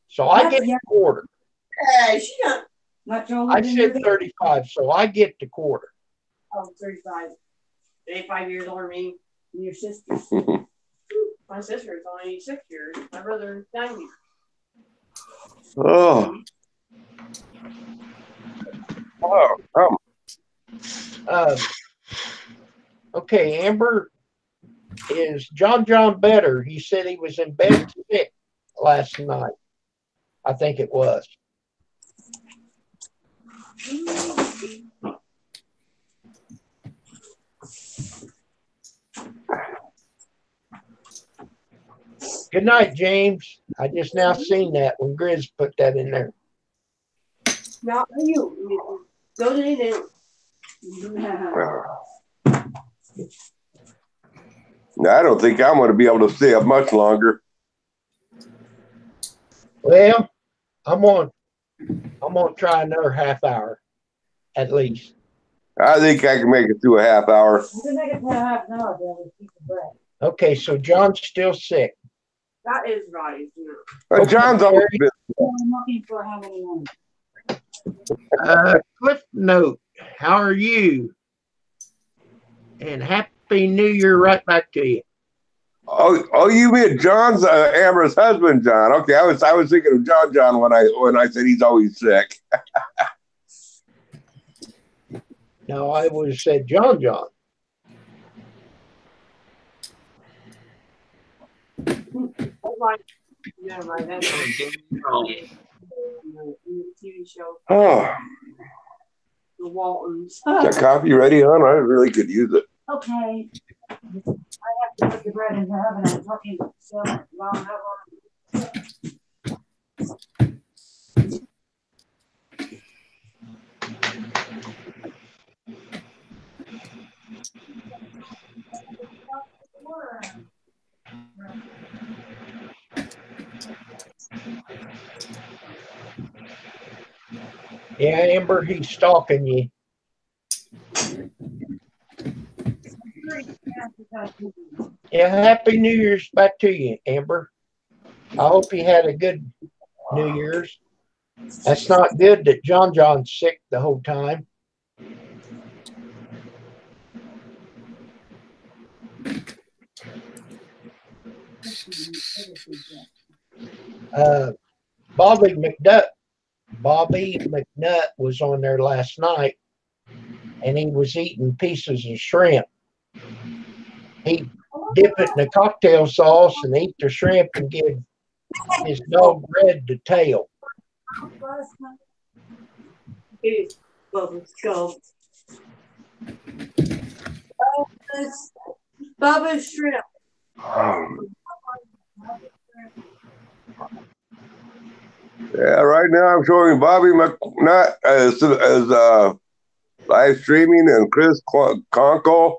So I get the quarter. Hey, she not much older I than said you. 35, so I get the quarter. Oh, 35. 35 years older than me. And your sister. My sister is only 6 years. My brother is 90. Oh. Okay, Amber, is John better? He said he was in bed sick last night. I think it was. Good night, James. I just now seen that when Grizz put that in there. Not for you. Go to the I don't think I'm going to be able to stay up much longer. Well, I'm gonna try another half hour, at least. I think I can make it through a half hour. You can make it to half an hour to have a piece of bread. Okay, so John's still sick. That is right. But John's always been. I'm looking for how many more. Cliff Note, how are you? And Happy New Year right back to you. Oh, you mean John's Amber's husband, John? Okay, I was thinking of John when I said he's always sick. No, I would have said John. TV show, Oh, The Waltons. is that coffee ready, hon? I really could use it. Okay. I have to put the bread in the oven. I'm talking so long. Yeah, Amber, he's stalking you. Yeah, Happy New Year's back to you, Amber. I hope you had a good New Year's. That's not good that John's sick the whole time. Bobby McNutt was on there last night, and he was eating pieces of shrimp. He dip it in a cocktail sauce and eat the shrimp and give his dog Red the tail. Bubba's shrimp. Yeah, right now I'm showing Bobby McNutt as live streaming, and Chris Conkle,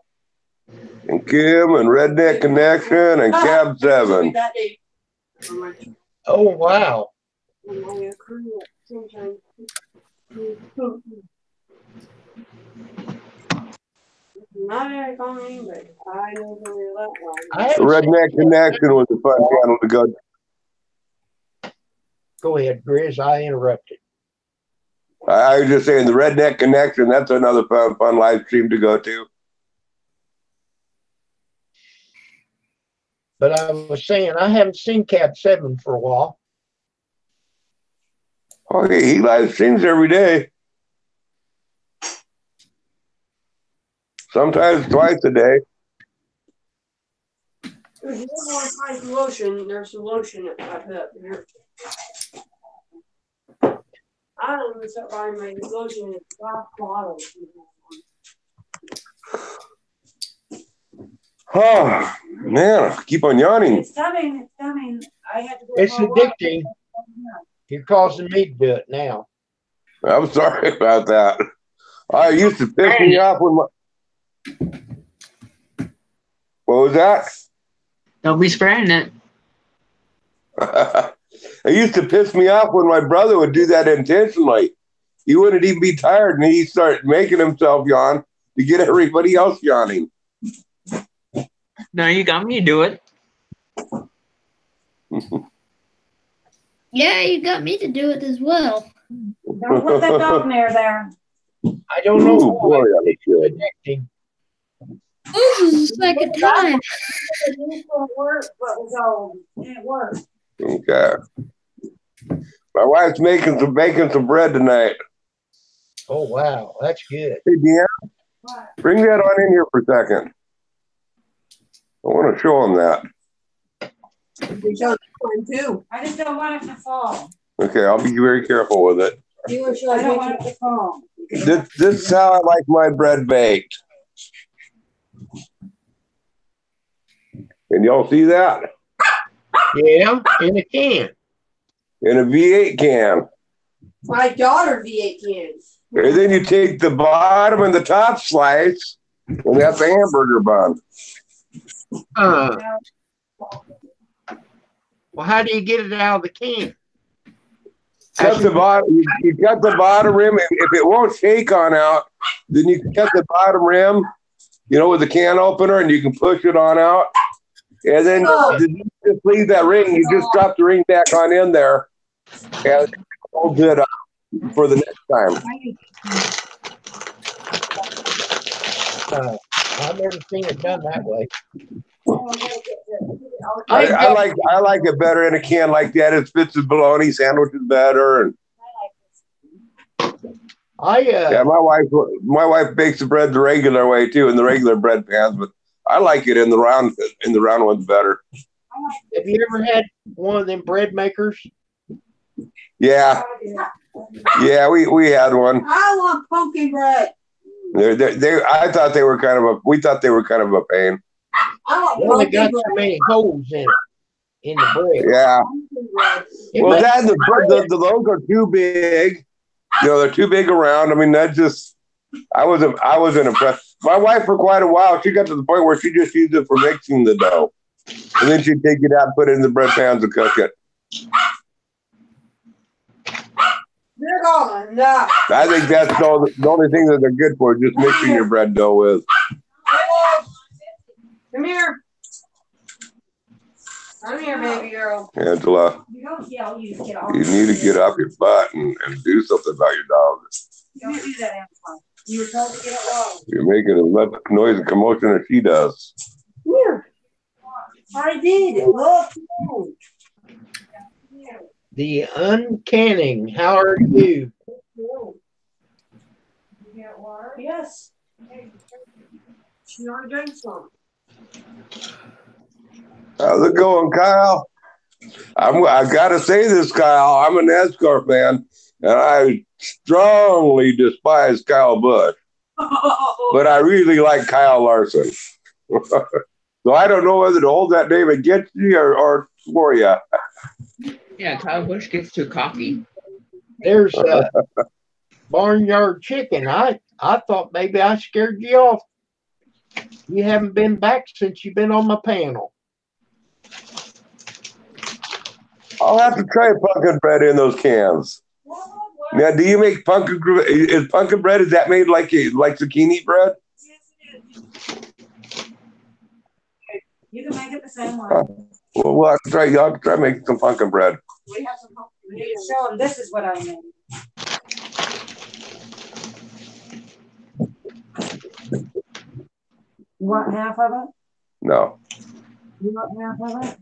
and Kim, and Redneck Connection, and Cab 7. Oh, wow. Redneck Connection was a fun channel to go. Go ahead, Grizz. I interrupted. I was just saying the Redneck Connection, that's another fun live stream to go to. But I was saying I haven't seen Cab 7 for a while. Okay, he live streams every day. Sometimes twice a day. If you want to find some lotion, there's some lotion at my hip here. I don't even start buying my lotion in glass bottles. Oh, man, I keep on yawning. It's coming. It's coming. I had to go. It's addicting. You're causing me to do it now. I'm sorry about that. I used to piss me off when my... What was that? Don't be spreading it. It used to piss me off when my brother would do that intentionally. He wouldn't even be tired, and he'd start making himself yawn to get everybody else yawning. No, you got me to do it. Yeah, you got me to do it as well. Don't let that dog near there. I don't know Ooh, why boy, that was good. addicting. This is the second time. It didn't work, but it was old. It worked. Okay. My wife's making some bread tonight. Oh, wow. That's good. Hey, Deanna, bring that on in here for a second. I want to show them that. We showed one too. I just don't want it to fall. Okay, I'll be very careful with it. You were sure I don't want it to fall. This is how I like my bread baked. Can y'all see that? Yeah, in a can. In a V8 can. My daughter V8 cans. And then you take the bottom and the top slice, and that's a hamburger bun. Well, how do you get it out of the can? Cut the bottom. You cut the bottom rim. If it won't shake on out, then you can cut the bottom rim, with the can opener, and you can push it on out. And then you just leave that ring. You just drop the ring back on in there, and it holds it up for the next time. I've never seen it done that way. I like it better in a can like that. It fits the bologna sandwiches better. And my wife bakes the bread the regular way too, in the regular bread pans. But I like it in the round ones better. Have you ever had one of them bread makers? Yeah, we had one. I want pumpkin bread. I thought they were we thought they were kind of a pain. Well, they got so many holes in the bread. Yeah. Well, the loaves are too big. They're too big around. I mean, I wasn't impressed. My wife, for quite a while, she got to the point where she just used it for mixing the dough, and then she'd take it out and put it in the bread pans and cook it. They're gone. No. I think that's the only thing that they're good for, just mixing your bread dough with. Come here. Come here, baby girl. Angela, You don't yell, you just get off. you need to get off your butt and do something about your dog. Don't do that, Antoine. You were told to get it low. You're making as much noise and commotion as she does. Come here. I did. Look. The Uncanning. How are you? Yes. She already drank some. How's it going, Kyle? I gotta say this, Kyle. I'm a NASCAR fan, and I strongly despise Kyle Busch, but I really like Kyle Larson. So I don't know whether to hold that name against you or for you. Yeah, Kyle Busch gets too cocky. There's Barnyard Chicken. I thought maybe I scared you off. You haven't been back since you've been on my panel. I'll have to try pumpkin bread in those cans. Now, do you make pumpkin? Is pumpkin bread? Is that made like zucchini bread? You can make it the same way. Well, we'll have to try. Y'all have to try making some pumpkin bread. We have some. We need to show them this is what I made. You want half of it? No. You want half of it?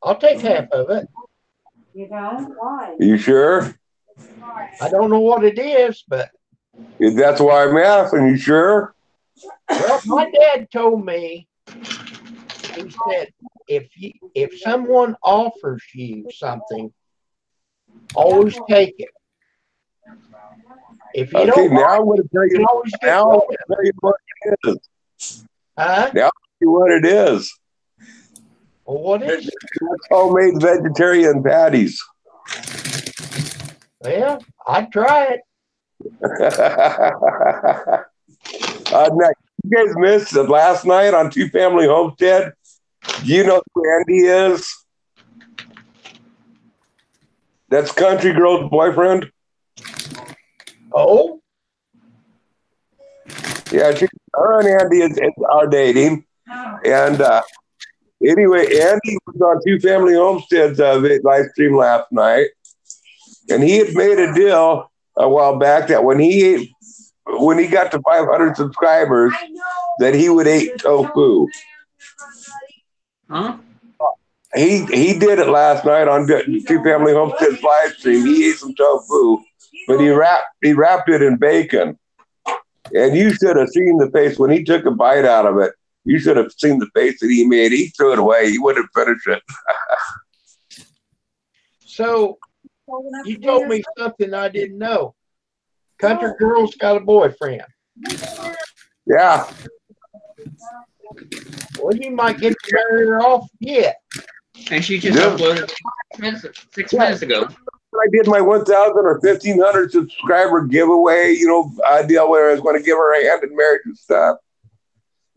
I'll take half of it. You don't? Why? You sure? I don't know what it is, but That's why I'm asking. You sure? well, my dad told me. He said, if someone offers you something, always take it. If you Okay, don't, now I'm going to tell you can you. always get Now I'm rid going to tell you what it is. Huh? Now I'll tell you what it is. Well, what is it? It's homemade vegetarian patties. Well, I'd try it. Now, you guys missed it last night on Two Family Homestead. Do you know who Andy is? That's Country Girl's boyfriend. Oh, Yeah, her and Andy are dating. And anyway, Andy was on Two Family Homestead's live stream last night. And he had made a deal a while back that when he got to 500 subscribers, that he would eat tofu. Huh? He did it last night on Two Family Homestead's live stream. He ate some tofu, but he wrapped it in bacon. And you should have seen the face when he took a bite out of it. You should have seen the face that he made. He threw it away. He wouldn't finish it. so you told me something I didn't know. Country Girl's got a boyfriend. Yeah. Well, you might get to marry her off yet. And she just Yeah. uploaded 6 minutes ago. I did my 1,000 or 1,500 subscriber giveaway, idea where I was going to give her a hand in marriage and stuff.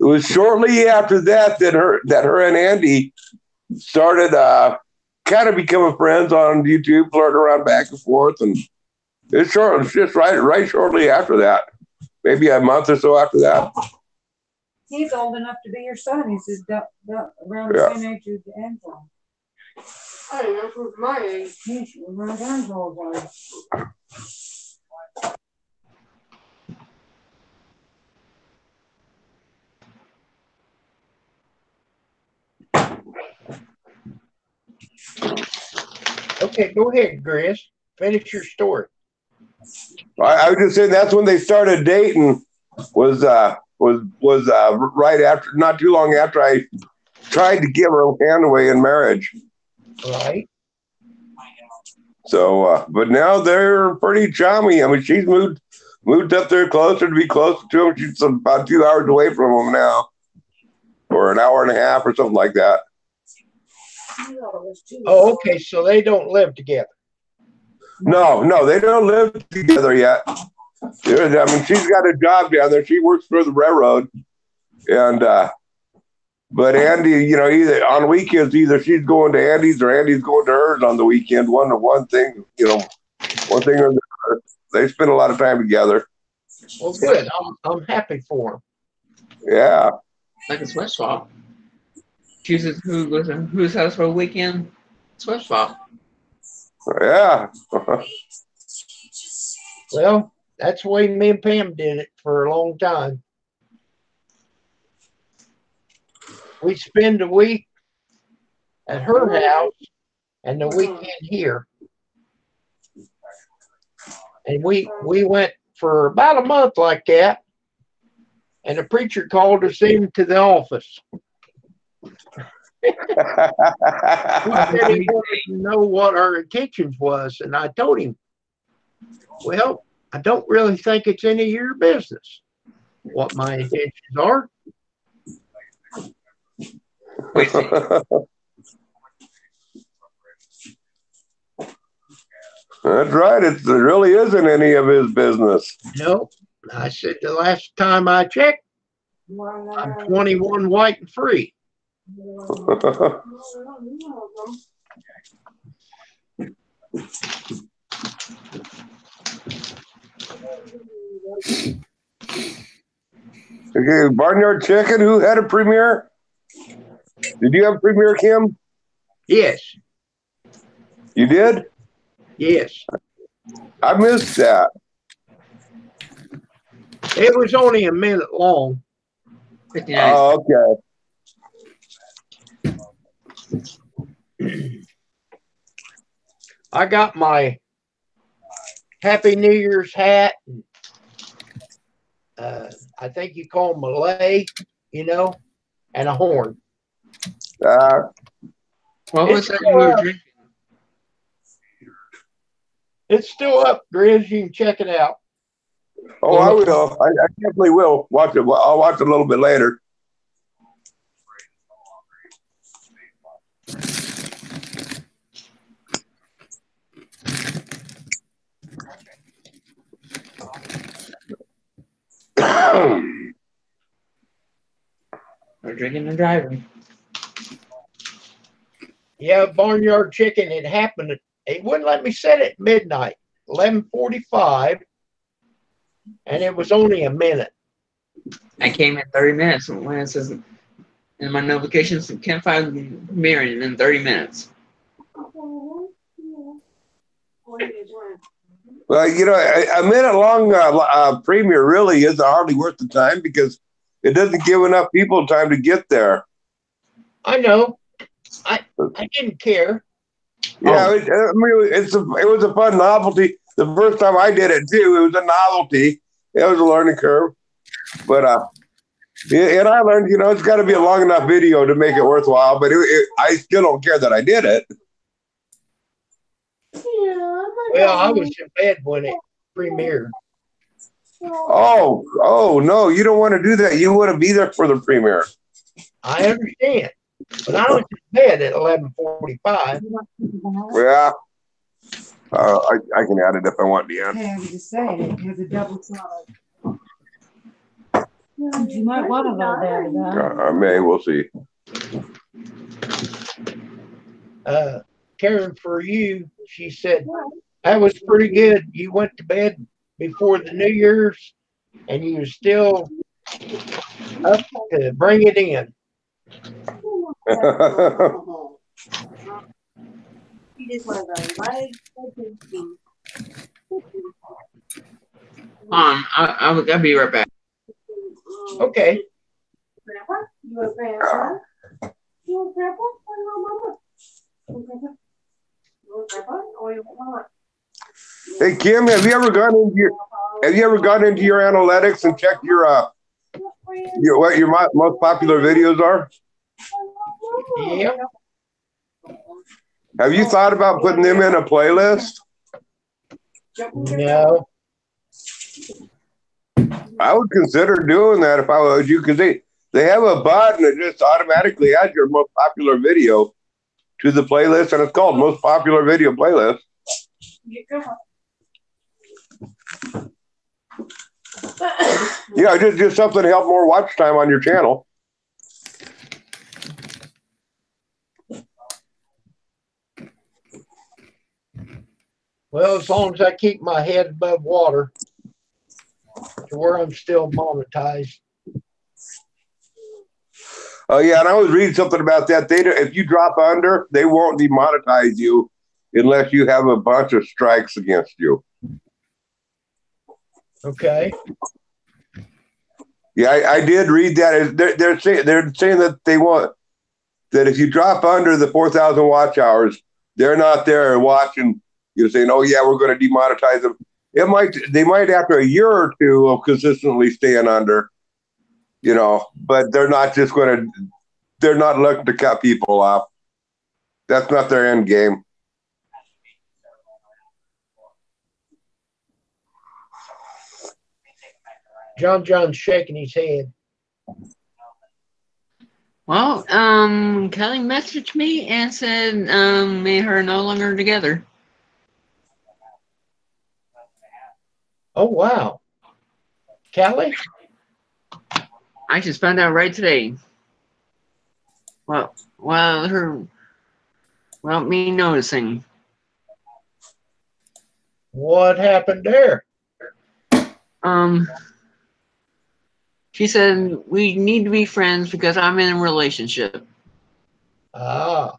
It was shortly after that her and Andy started kind of becoming friends on YouTube, flirting around back and forth, and it's just right shortly after that, maybe a month or so after that. He's old enough to be your son. He's just around the same age as Angela. I don't know who's my age. He's around Angela's age. Okay, go ahead, Chris. Finish your story. I was just saying that's when they started dating. Was right after, not too long after I tried to give her a hand away in marriage. Right. So, but now they're pretty chummy. I mean, she's moved up there closer to be closer to him. She's about 2 hours away from him now, or an hour and a half or something like that. Oh, okay. So they don't live together. No, they don't live together yet. I mean, she's got a job down there. She works for the railroad, and but Andy, either on weekends, either she's going to Andy's or Andy's going to hers on the weekend. One thing, one thing or the other. They spend a lot of time together. Well, good. I'm happy for them. Yeah. Like a sweat swap. chooses who goes to whose house for a weekend. SpongeBob. Yeah. Well, that's the way me and Pam did it for a long time. We spend a week at her house and the weekend here. And we went for about a month like that. And the preacher called us into the office. He said he wanted to know what our intentions was. And I told him, well, I don't really think it's any of your business what my intentions are. Wait, That's right. It really isn't any of his business. No, I said the last time I checked, I'm 21 white and free. Okay, Barnyard Chicken, who had a premiere? Did you have a premiere, Kim? Yes, You did? yes. I missed that. It was only a minute long. 59. Oh, okay. I got my Happy New Year's hat. I think you call them a lei, and a horn. What was that you were drinking? It's still up, Grizz. You can check it out. Oh, I will. I definitely will watch it. I'll watch it a little bit later. We're drinking and driving. Yeah, Barnyard Chicken. It happened. It wouldn't let me set it midnight, 11:45, and it was only a minute. I came in 30 minutes when it says in my notifications, can't find premiering in 30 minutes. Well, a minute-long premiere really isn't hardly worth the time because it doesn't give enough people time to get there. I know. I didn't care. Yeah, it was a fun novelty. The first time I did it too, it was a novelty. It was a learning curve, but and I learned, it's got to be a long enough video to make it worthwhile. But I still don't care that I did it. Well, I was in bed when it premiered. Oh no, you don't want to do that. You want to be there for the premiere. I understand, but I was in bed at 11:45. Yeah. I can add it if I want, Deanne. Yeah, I was just saying, it has a double solid. You might want a little bit of that. I may. We'll see. Karen, for you, she said, that was pretty good. You went to bed before the New Year's, and you were still up to bring it in. I'll be right back. Okay. Grandpa? You want grandpa? You want grandpa? You want grandpa? Or you want mama? Hey Kim, have you ever gone into your analytics and checked what your most popular videos are? Yeah. Have you thought about putting them in a playlist? No. I would consider doing that if I was you, because they have a button that just automatically adds your most popular video to the playlist, and it's called Most Popular Video Playlist. Yeah, just something to help more watch time on your channel. Well, as long as I keep my head above water to where I'm still monetized. Oh yeah, and I was reading something about that. If you drop under, they won't demonetize you unless you have a bunch of strikes against you. Okay. Yeah, I did read that. They're saying that they want that if you drop under the 4,000 watch hours, they're not there watching you saying, "Oh yeah, we're going to demonetize them." They might after a year or two of consistently staying under, but they're not just going to. They're not looking to cut people off. That's not their end game. John's shaking his head. Well, Kelly messaged me and said, me and her are no longer together. Oh, wow. Kelly? I just found out right today. Well, without me noticing. What happened there? She said, we need to be friends because I'm in a relationship. Ah.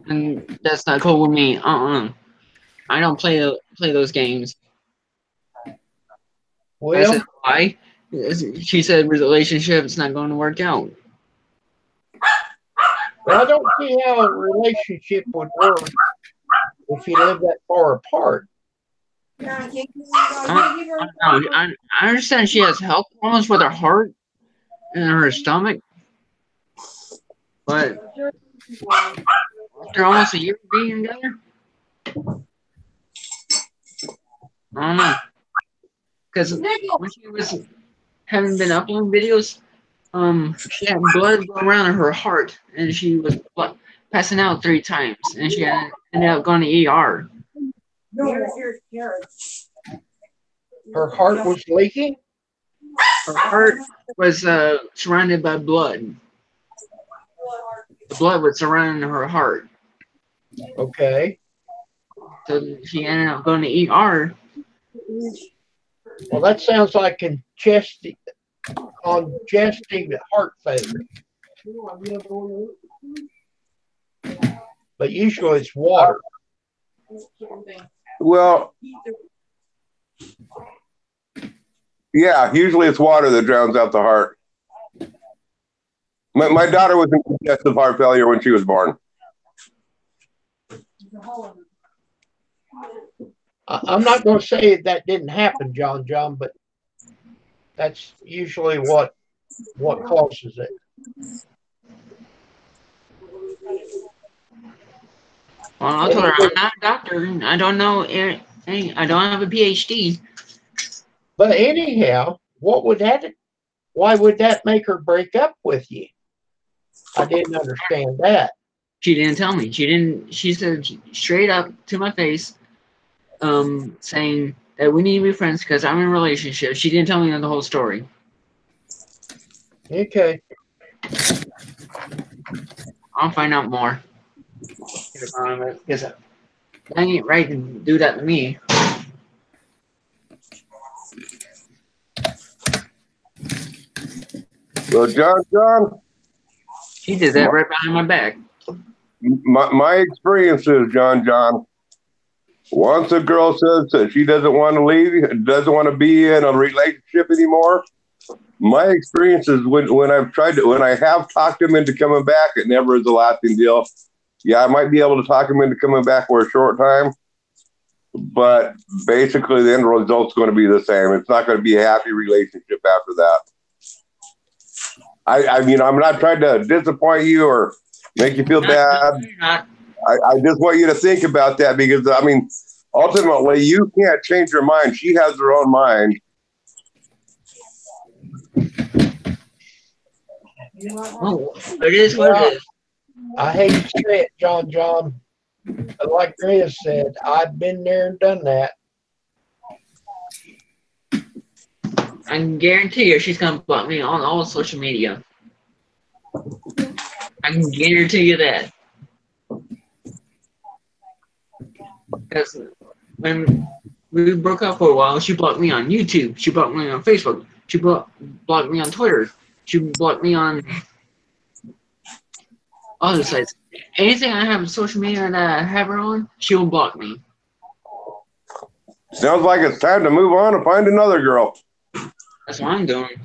And that's not cool with me. I don't play those games. Well, I said, why? She said, relationship, it's not going to work out. I don't see how a relationship would work if you live that far apart. I understand she has health problems with her heart and her stomach, but after almost a year of being together, I don't know. Because when she haven't been uploading videos, she had blood go around her heart, and she was passing out 3 times, and she ended up going to ER. Her heart was leaking? Her heart was surrounded by blood. The blood was surrounding her heart. Okay. So she ended up going to ER. Well, that sounds like congestive heart failure. But usually it's water. Well, yeah, usually it's water that drowns out the heart. My daughter was in congestive heart failure when she was born. I'm not going to say that didn't happen, John, but that's usually what causes it. Well, I told her I'm not a doctor. I don't know. I don't have a PhD. But anyhow, why would that make her break up with you? I didn't understand that. She didn't tell me. She said straight up to my face, saying that we need to be friends because I'm in a relationship. She didn't tell me the whole story. Okay. I'll find out more. Because that ain't right to do that to me. Well, John, She did that right behind my back. my experience is, John, once a girl says that she doesn't want to leave, doesn't want to be in a relationship anymore, my experience is when I have talked them into coming back, it never is a lasting deal. Yeah, I might be able to talk them into coming back for a short time, but basically the end result's going to be the same. It's not going to be a happy relationship after that. I mean, I'm not trying to disappoint you or make you feel bad. I just want you to think about that because, I mean, ultimately, you can't change her mind. She has her own mind. Oh, it is what it is. I hate to say it, John, but like Chris said, I've been there and done that. I can guarantee you she's going to block me on all social media. I can guarantee you that. Because when we broke up for a while, she blocked me on YouTube. She blocked me on Facebook. She blocked me on Twitter. She blocked me on all the sites. Anything I have on social media that I have her on, she will block me. Sounds like it's time to move on and find another girl. That's what I'm doing.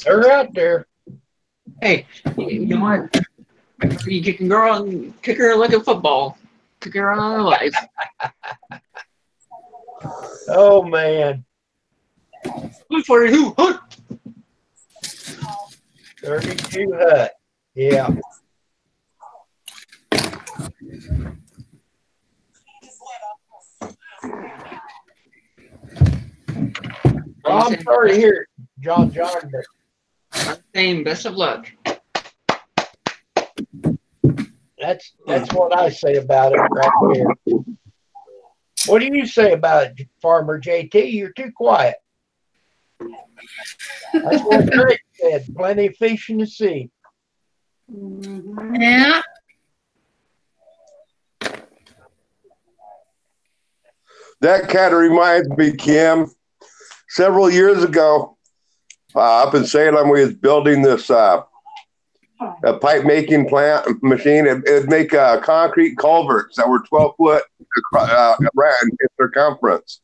They're out there. Hey, you know what? You kick a girl and kick her like a football. Kick her out of her life. Oh man. 42 hut. 32 hut. Yeah. Well, I'm sorry to hear it, John, but I'm saying best of luck. that's what I say about it right there. What do you say about it, Farmer JT? You're too quiet. That's what Greg said. Plenty of fish in the sea. Yeah. That kind of reminds me, Kim. Several years ago, up in Salem, we was building this a pipe making plant machine. It'd make concrete culverts that were 12 foot around in circumference,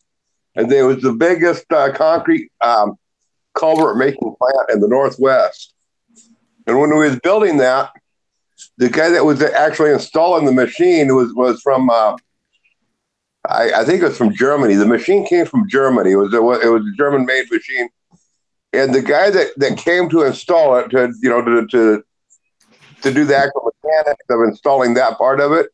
and it was the biggest concrete culvert making plant in the Northwest. And when we was building that, the guy that was actually installing the machine was from I think it was from Germany. The machine came from Germany. It was a German made machine, and the guy that came to install it to do the actual mechanics of installing that part of it.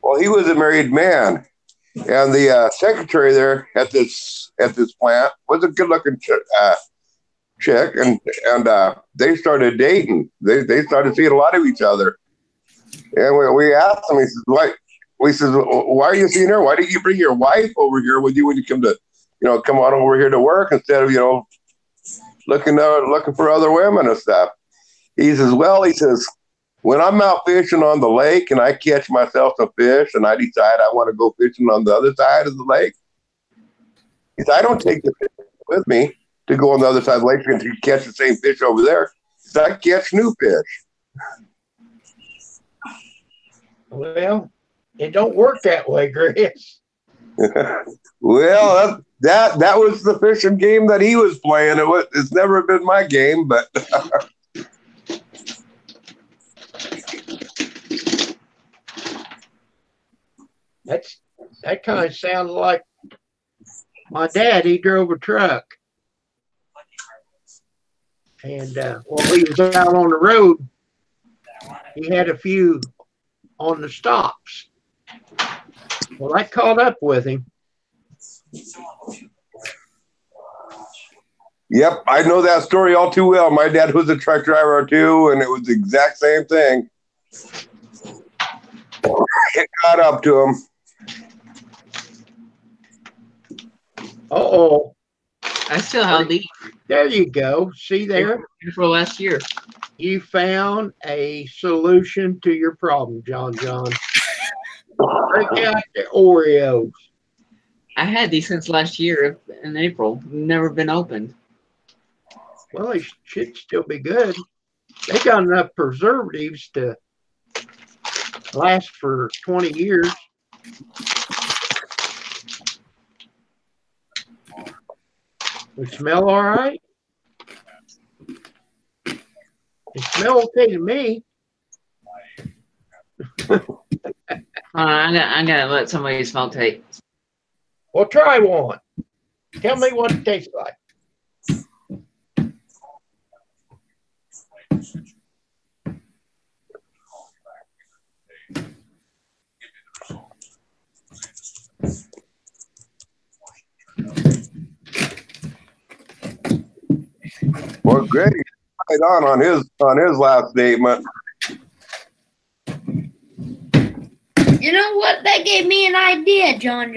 Well, he was a married man, and the secretary there at this plant was a good looking chick, and they started dating. They started seeing a lot of each other, and we asked him. He says, "Why?" We says, "Why are you seeing her? Why did you bring your wife over here with you when you come on over here to work instead of looking for other women and stuff?" He says, "Well," he says, "when I'm out fishing on the lake and I catch myself some fish and I decide I want to go fishing on the other side of the lake, he said, I don't take the fish with me to go on the other side of the lake and to catch the same fish over there. So I catch new fish." Well, it don't work that way, Chris. Well, that was the fishing game that he was playing. It's never been my game, but that kind of sounded like my dad. He drove a truck, and while he was out on the road, he had a few on the stops. Well, I caught up with him. Yep, I know that story all too well. My dad was a truck driver too, and it was the exact same thing. It caught up to him. Uh-oh. I still have the There you go. See there? for last year. You found a solution to your problem, John. Break out the Oreos. I had these since last year in April. Never been opened. Well, they should still be good. They got enough preservatives to last for 20 years. They smell all right. They smell okay to me. I'm gonna let somebody smell taste. Well, try one. Tell me what it tastes like. Well, Greg right on his last statement. You know what? That gave me an idea, John.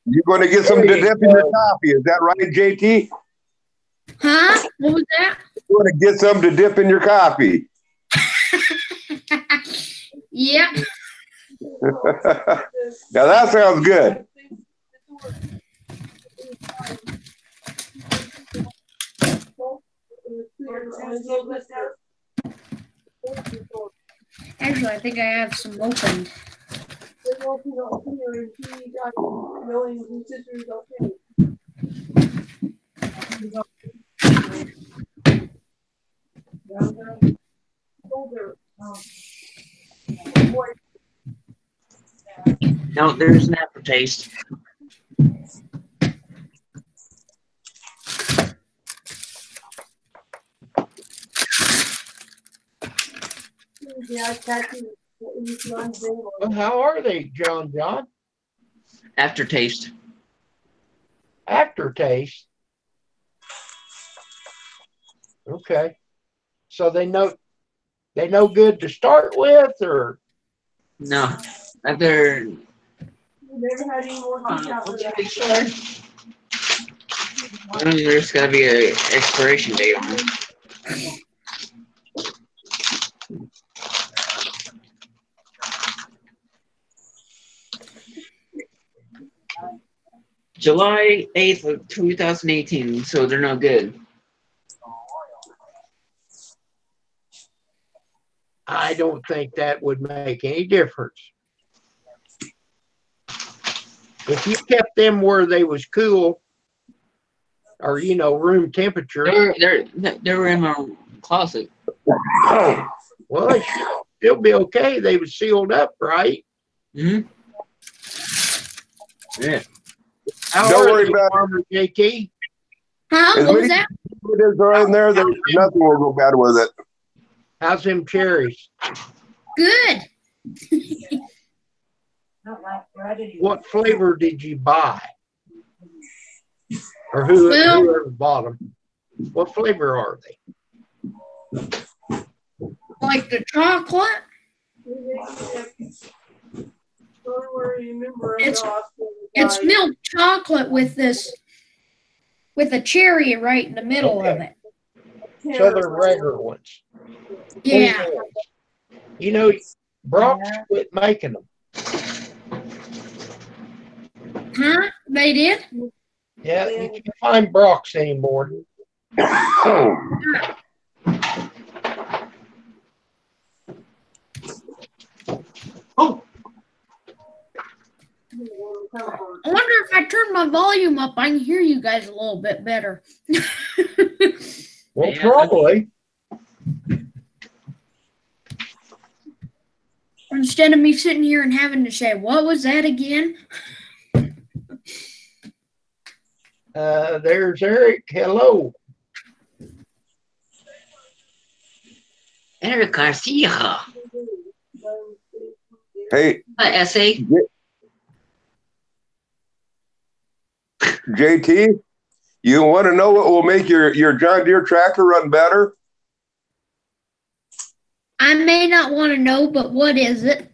You're going to get some to dip in your coffee. Is that right, JT? Huh? What was that? You're going to get some to dip in your coffee. Yep. Now that sounds good. Actually, I think I have some opened. No, there's an aftertaste. Well, how are they, John? Aftertaste. Aftertaste. Okay. So they know good to start with, or No. After. Never had any more tea out What's for your that. big store? There's gotta be an expiration date on it. July 8th of 2018, so they're no good. I don't think that would make any difference. If you kept them where they was cool, or room temperature, They were in my closet. well, they should still be okay. They were sealed up, right? Mm-hmm. Yeah. How Don't are worry they, about it. Farmer JT? Huh? As What was many that? potatoes are in there, there's nothing will go bad with it. How's them cherries? Good. Not like bread anymore. What flavor did you buy? Or whoever bought them? What flavor are they? Like the chocolate? It's milk chocolate with a cherry right in the middle of it. So they're regular ones. Yeah. Brock's quit making them. Huh? They did? Yeah, you can't find Brock's anymore. Oh, I wonder if I turn my volume up, I can hear you guys a little bit better. Well, Yeah. probably. Instead of me sitting here and having to say, what was that again? There's Eric. Hello. Eric Garcia. Hey, Essay. JT, you want to know what will make your John Deere tractor run better? I may not want to know, but what is it?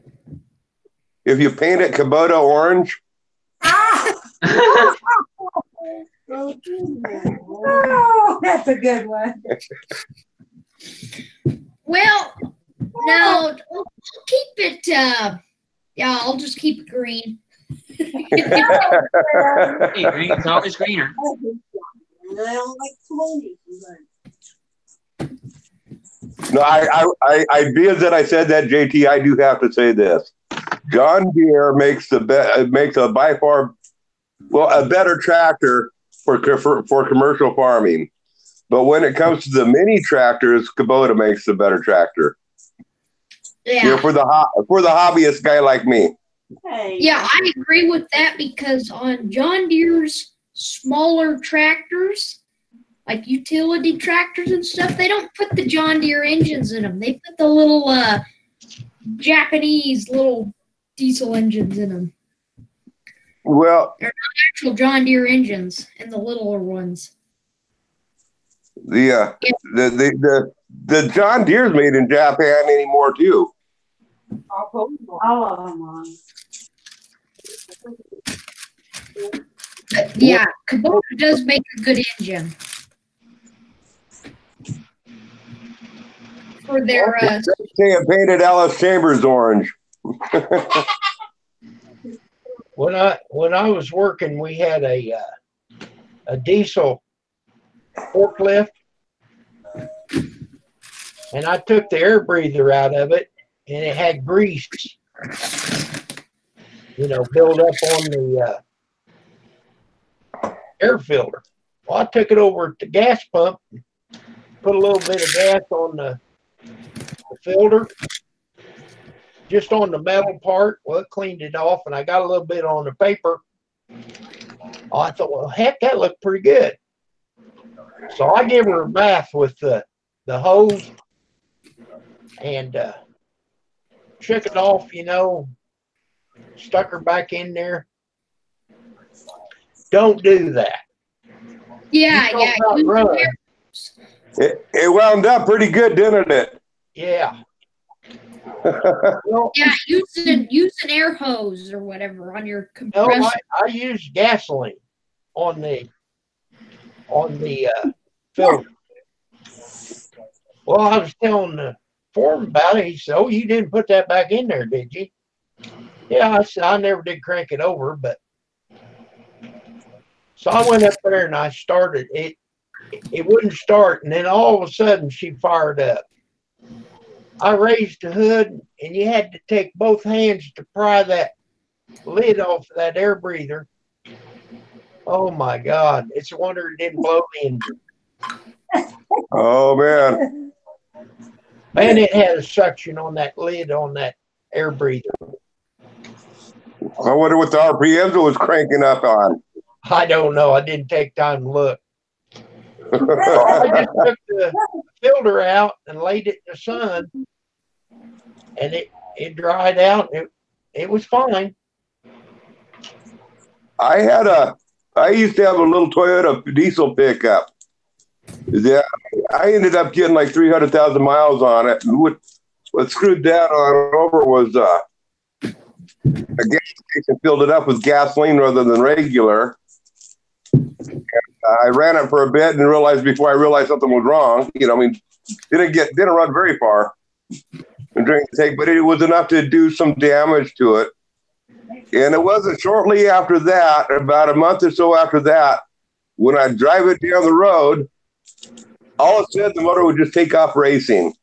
If you paint it Kubota orange. Oh, that's a good one. Well, no, I'll keep it, I'll just keep it green. Hey, green's always greener. No, I being that I said that, JT, I do have to say this. John Deere makes a by far a better tractor for commercial farming. But when it comes to the mini tractors, Kubota makes the better tractor. Yeah. For the hobbyist guy like me. Hey. Yeah, I agree with that because on John Deere's smaller tractors, like utility tractors and stuff, they don't put the John Deere engines in them. They put the little Japanese little diesel engines in them. Well, They're not actual John Deere engines in the littler ones. the John Deere's made in Japan anymore too. All of them on. But yeah, Kubota does make a good engine. For their They have painted Alice Chambers orange. When I was working, we had a diesel forklift, and I took the air breather out of it, and it had grease, built up on the air filter. Well, I took it over at the gas pump, put a little bit of gas on the filter, just on the metal part. Well, it cleaned it off, and I got a little bit on the paper. Oh, I thought, well, heck, that looked pretty good. So I gave her a bath with the hose and shook it off, stuck her back in there. Don't do that. Yeah. It wound up pretty good, didn't it? Yeah. Yeah, use an air hose or whatever on your compressor. No, I used gasoline on the filter. Well, I was telling the foreman about it. He said, "Oh, you didn't put that back in there, did you?" Yeah, I said, "I never did crank it over, but." So I went up there and I started it. It wouldn't start, and then all of a sudden she fired up. I raised the hood, and you had to take both hands to pry that lid off of that air breather. Oh my God! It's a wonder it didn't blow the engine. Oh man! And it had a suction on that lid on that air breather. I wonder what the RPMs it was cranking up on. I don't know. I didn't take time to look. I just took the filter out and laid it in the sun, and it dried out. It was fine. I used to have a little Toyota diesel pickup. Yeah, I ended up getting like 300,000 miles on it. And what screwed that on over was a gas station filled it up with gasoline rather than regular. I ran it for a bit and realized before I realized something was wrong. Didn't run very far during the take, but it was enough to do some damage to it. And it wasn't shortly after that, about a month or so after that, when I drive it down the road, all of a sudden the motor would just take off racing.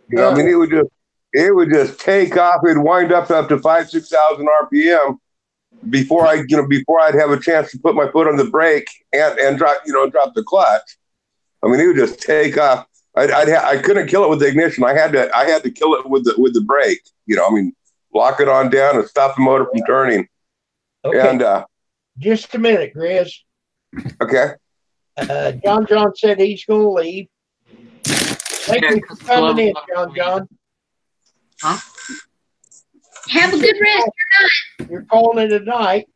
It would just take off. It'd wind up to 5,000-6,000 RPM before I'd have a chance to put my foot on the brake and drop the clutch. It would just take off. I couldn't kill it with the ignition. I had to kill it with the brake. Lock it on down and stop the motor from turning. Okay. And just a minute, Grizz. Okay. John said he's going to leave. Thank you for coming in, John. Huh? Have a good rest of your night. You're calling it a night.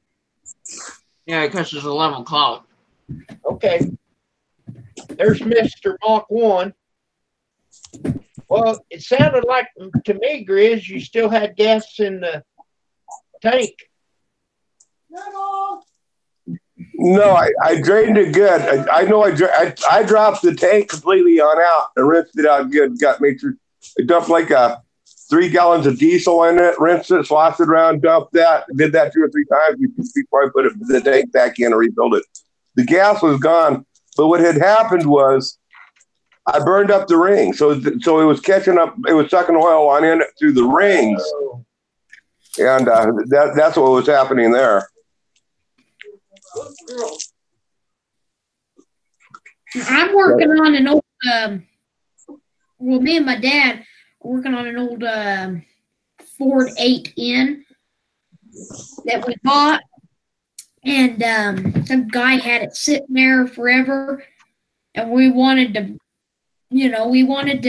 Yeah, because it's 11 o'clock. Okay. There's Mr. Mach 1. Well, it sounded like to me, Grizz, you still had gas in the tank. No, I drained it good. I dropped the tank completely on out and rinsed it out good. Made sure I dumped like 3 gallons of diesel in it, rinsed it, sloshed it around, dumped that. Did that 2 or 3 times before I put the tank back in and rebuilt it. The gas was gone, but what had happened was I burned up the ring, so it was catching up. It was sucking oil on in through the rings, and that's what was happening there. I'm working on an old. Me and my dad are working on an old Ford 8N that we bought, and some guy had it sitting there forever, and we wanted to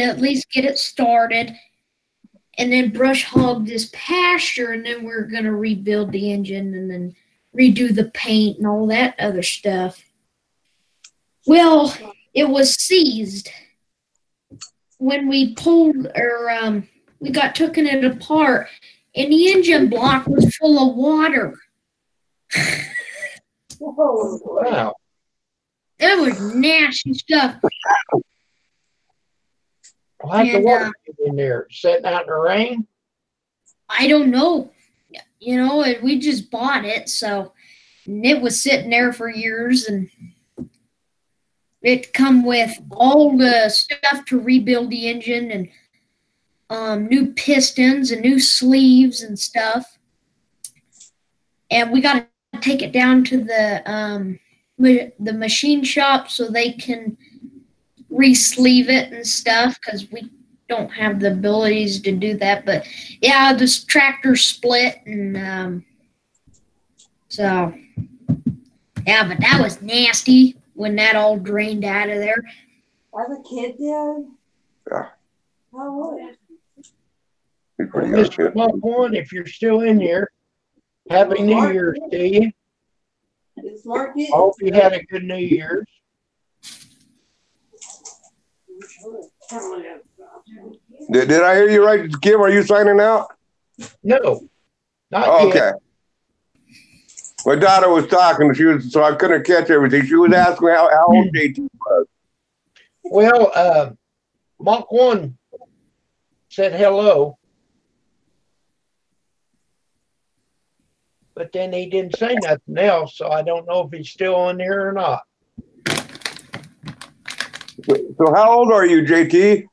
at least get it started, and then brush hog this pasture, and then we're gonna rebuild the engine, and then redo the paint and all that other stuff. Well, it was seized when we we got taken it apart, and the engine block was full of water. Oh, wow. It was nasty stuff. How's the water in there? Sitting out in the rain? I don't know. We just bought it, so and it was sitting there for years, and It come with all the stuff to rebuild the engine and new pistons and new sleeves and stuff. And we got to take it down to the machine shop so they can re-sleeve it and stuff because we don't have the abilities to do that. But yeah, this tractor split and so yeah, but that was nasty when that all drained out of there. As a kid, did? Yeah. How old? He's pretty young, Mr. Buckhorn, if you're still in here, Happy New Year's to you. It's smart kid. I hope you had a good New Year's. Did I hear you right, Kim? Are you signing out? No, not Oh, yet. okay. My daughter was talking. So I couldn't catch everything. She was asking how old JT was. Well, Mach 1 said hello, but then he didn't say nothing else, so I don't know if he's still on there or not. So how old are you, JT?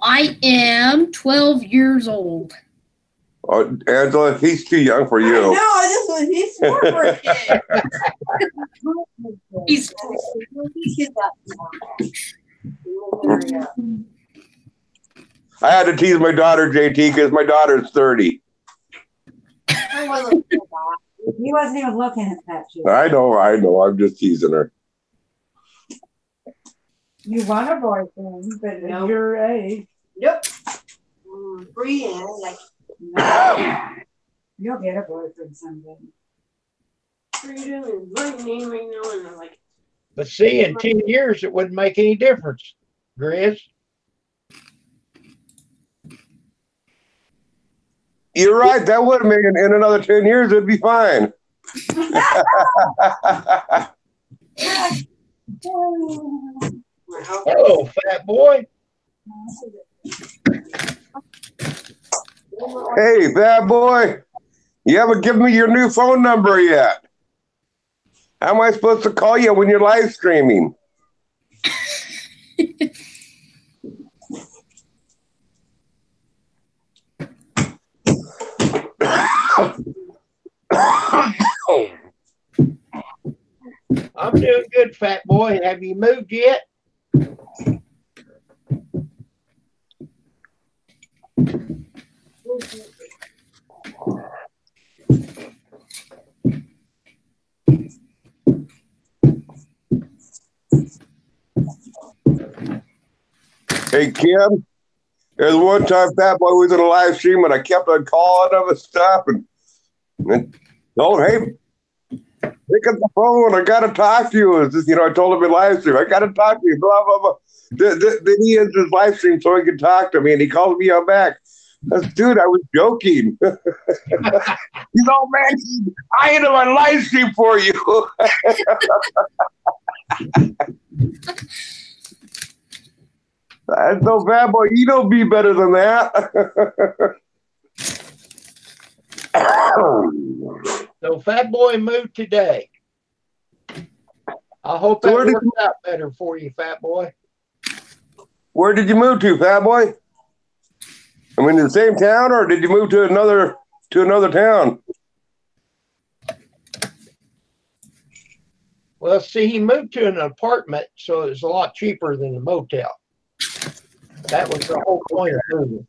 I am 12 years old. Oh, Angela, he's too young for you. No, he's smart for a kid. He's I had to tease my daughter, JT, because my daughter's 30. He wasn't even looking at that shit. I know. I'm just teasing her. You want a boyfriend, but Nope. at your age. Nope. Free and like No. You'll get a boyfriend someday. freedom and my name right now, and I'm like, But see, in 10 years, it wouldn't make any difference, Grizz. You're right. That would make it in another 10 years. It'd be fine. Hello, fat boy. Hey, bad boy. You haven't given me your new phone number yet. How am I supposed to call you when you're live streaming? I'm doing good, fat boy. Have you moved yet? Hey, Kim. There's one time Fat Boy was in a live stream and I kept on calling him and stuff and told him, hey, pick up the phone. I got to talk to you. It's just, I told him in live stream, I got to talk to you, blah, blah, blah. Then he ends his live stream so he can talk to me and he called me on back. I said, dude, I was joking. He's all, man, I ended my live stream for you. That's no bad boy. You don't be better than that. So fat boy moved today. I hope that worked out better for you, fat boy. Where did you move to, fat boy? I mean, in the same town, or did you move to another town? Well, see, he moved to an apartment, so it was a lot cheaper than a motel. That was the whole point of moving.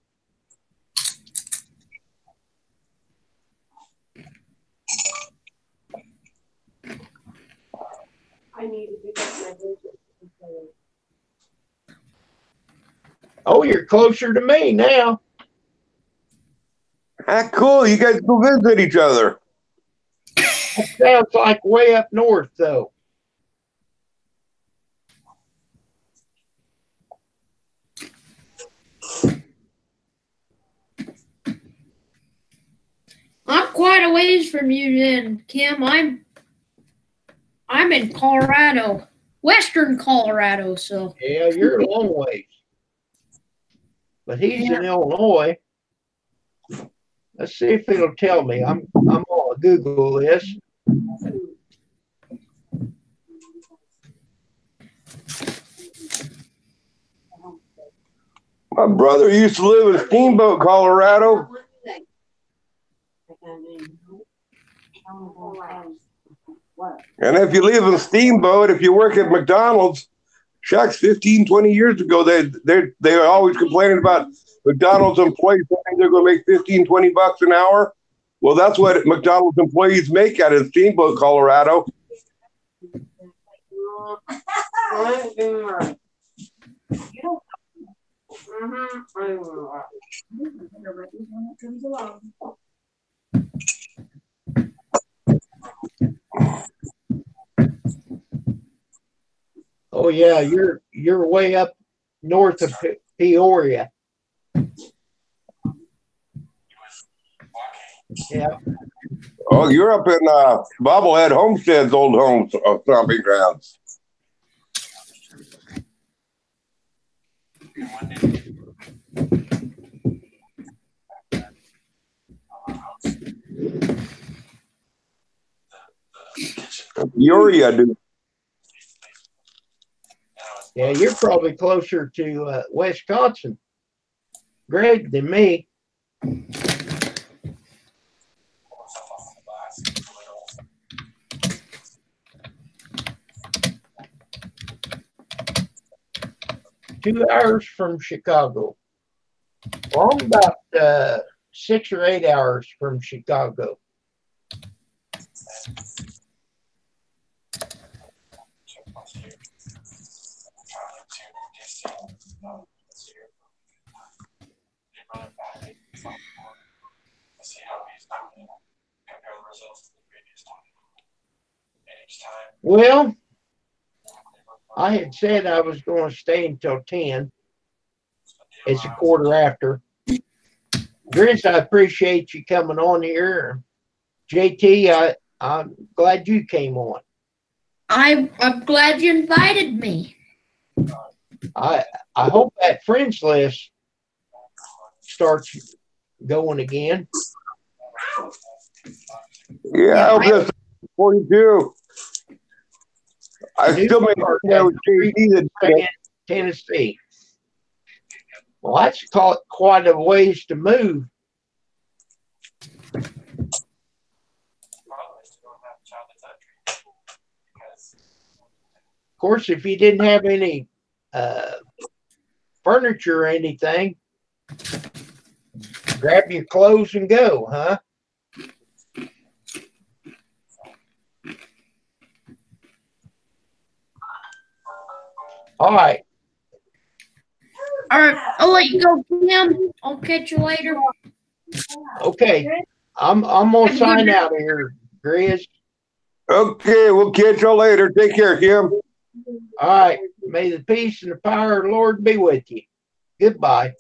I need to pick up my vision. Oh, you're closer to me now. Ah, cool. You guys go visit each other. That sounds like way up north, though. I'm quite a ways from you then, Kim. I'm in Colorado, western Colorado, so Yeah, you're a long ways. But he's in Illinois. Let's see if it'll tell me. I'm gonna Google this. My brother used to live in Steamboat, Colorado. And if you live in Steamboat, if you work at McDonald's, shucks, 15, 20 years ago, they were always complaining about McDonald's employees saying they're going to make 15, 20 bucks an hour. Well, that's what McDonald's employees make out of Steamboat, Colorado. Oh yeah, you're way up north of Peoria. Yeah. Oh, you're up in Bobblehead Homestead's old home stomping grounds. Peoria, dude. Yeah, you're probably closer to Wisconsin, Greg, than me. Two hours from Chicago. Well, I'm about 6 or 8 hours from Chicago. Well, I had said I was going to stay until 10. It's a quarter after. Grizz, I appreciate you coming on here. JT, I'm glad you came on. I'm glad you invited me. I hope that friends list starts going again. Yeah, I hope that's 42. I still make with JT that Tennessee. Well, that's quite a ways to move. Of course, if you didn't have any furniture or anything, grab your clothes and go, huh? All right. All right, I'll let you go, Kim. I'll catch you later. Okay. I'm gonna sign out here, Grizz. Okay, we'll catch y'all later. Take care, Kim. All right. May the peace and the power of the Lord be with you. Goodbye.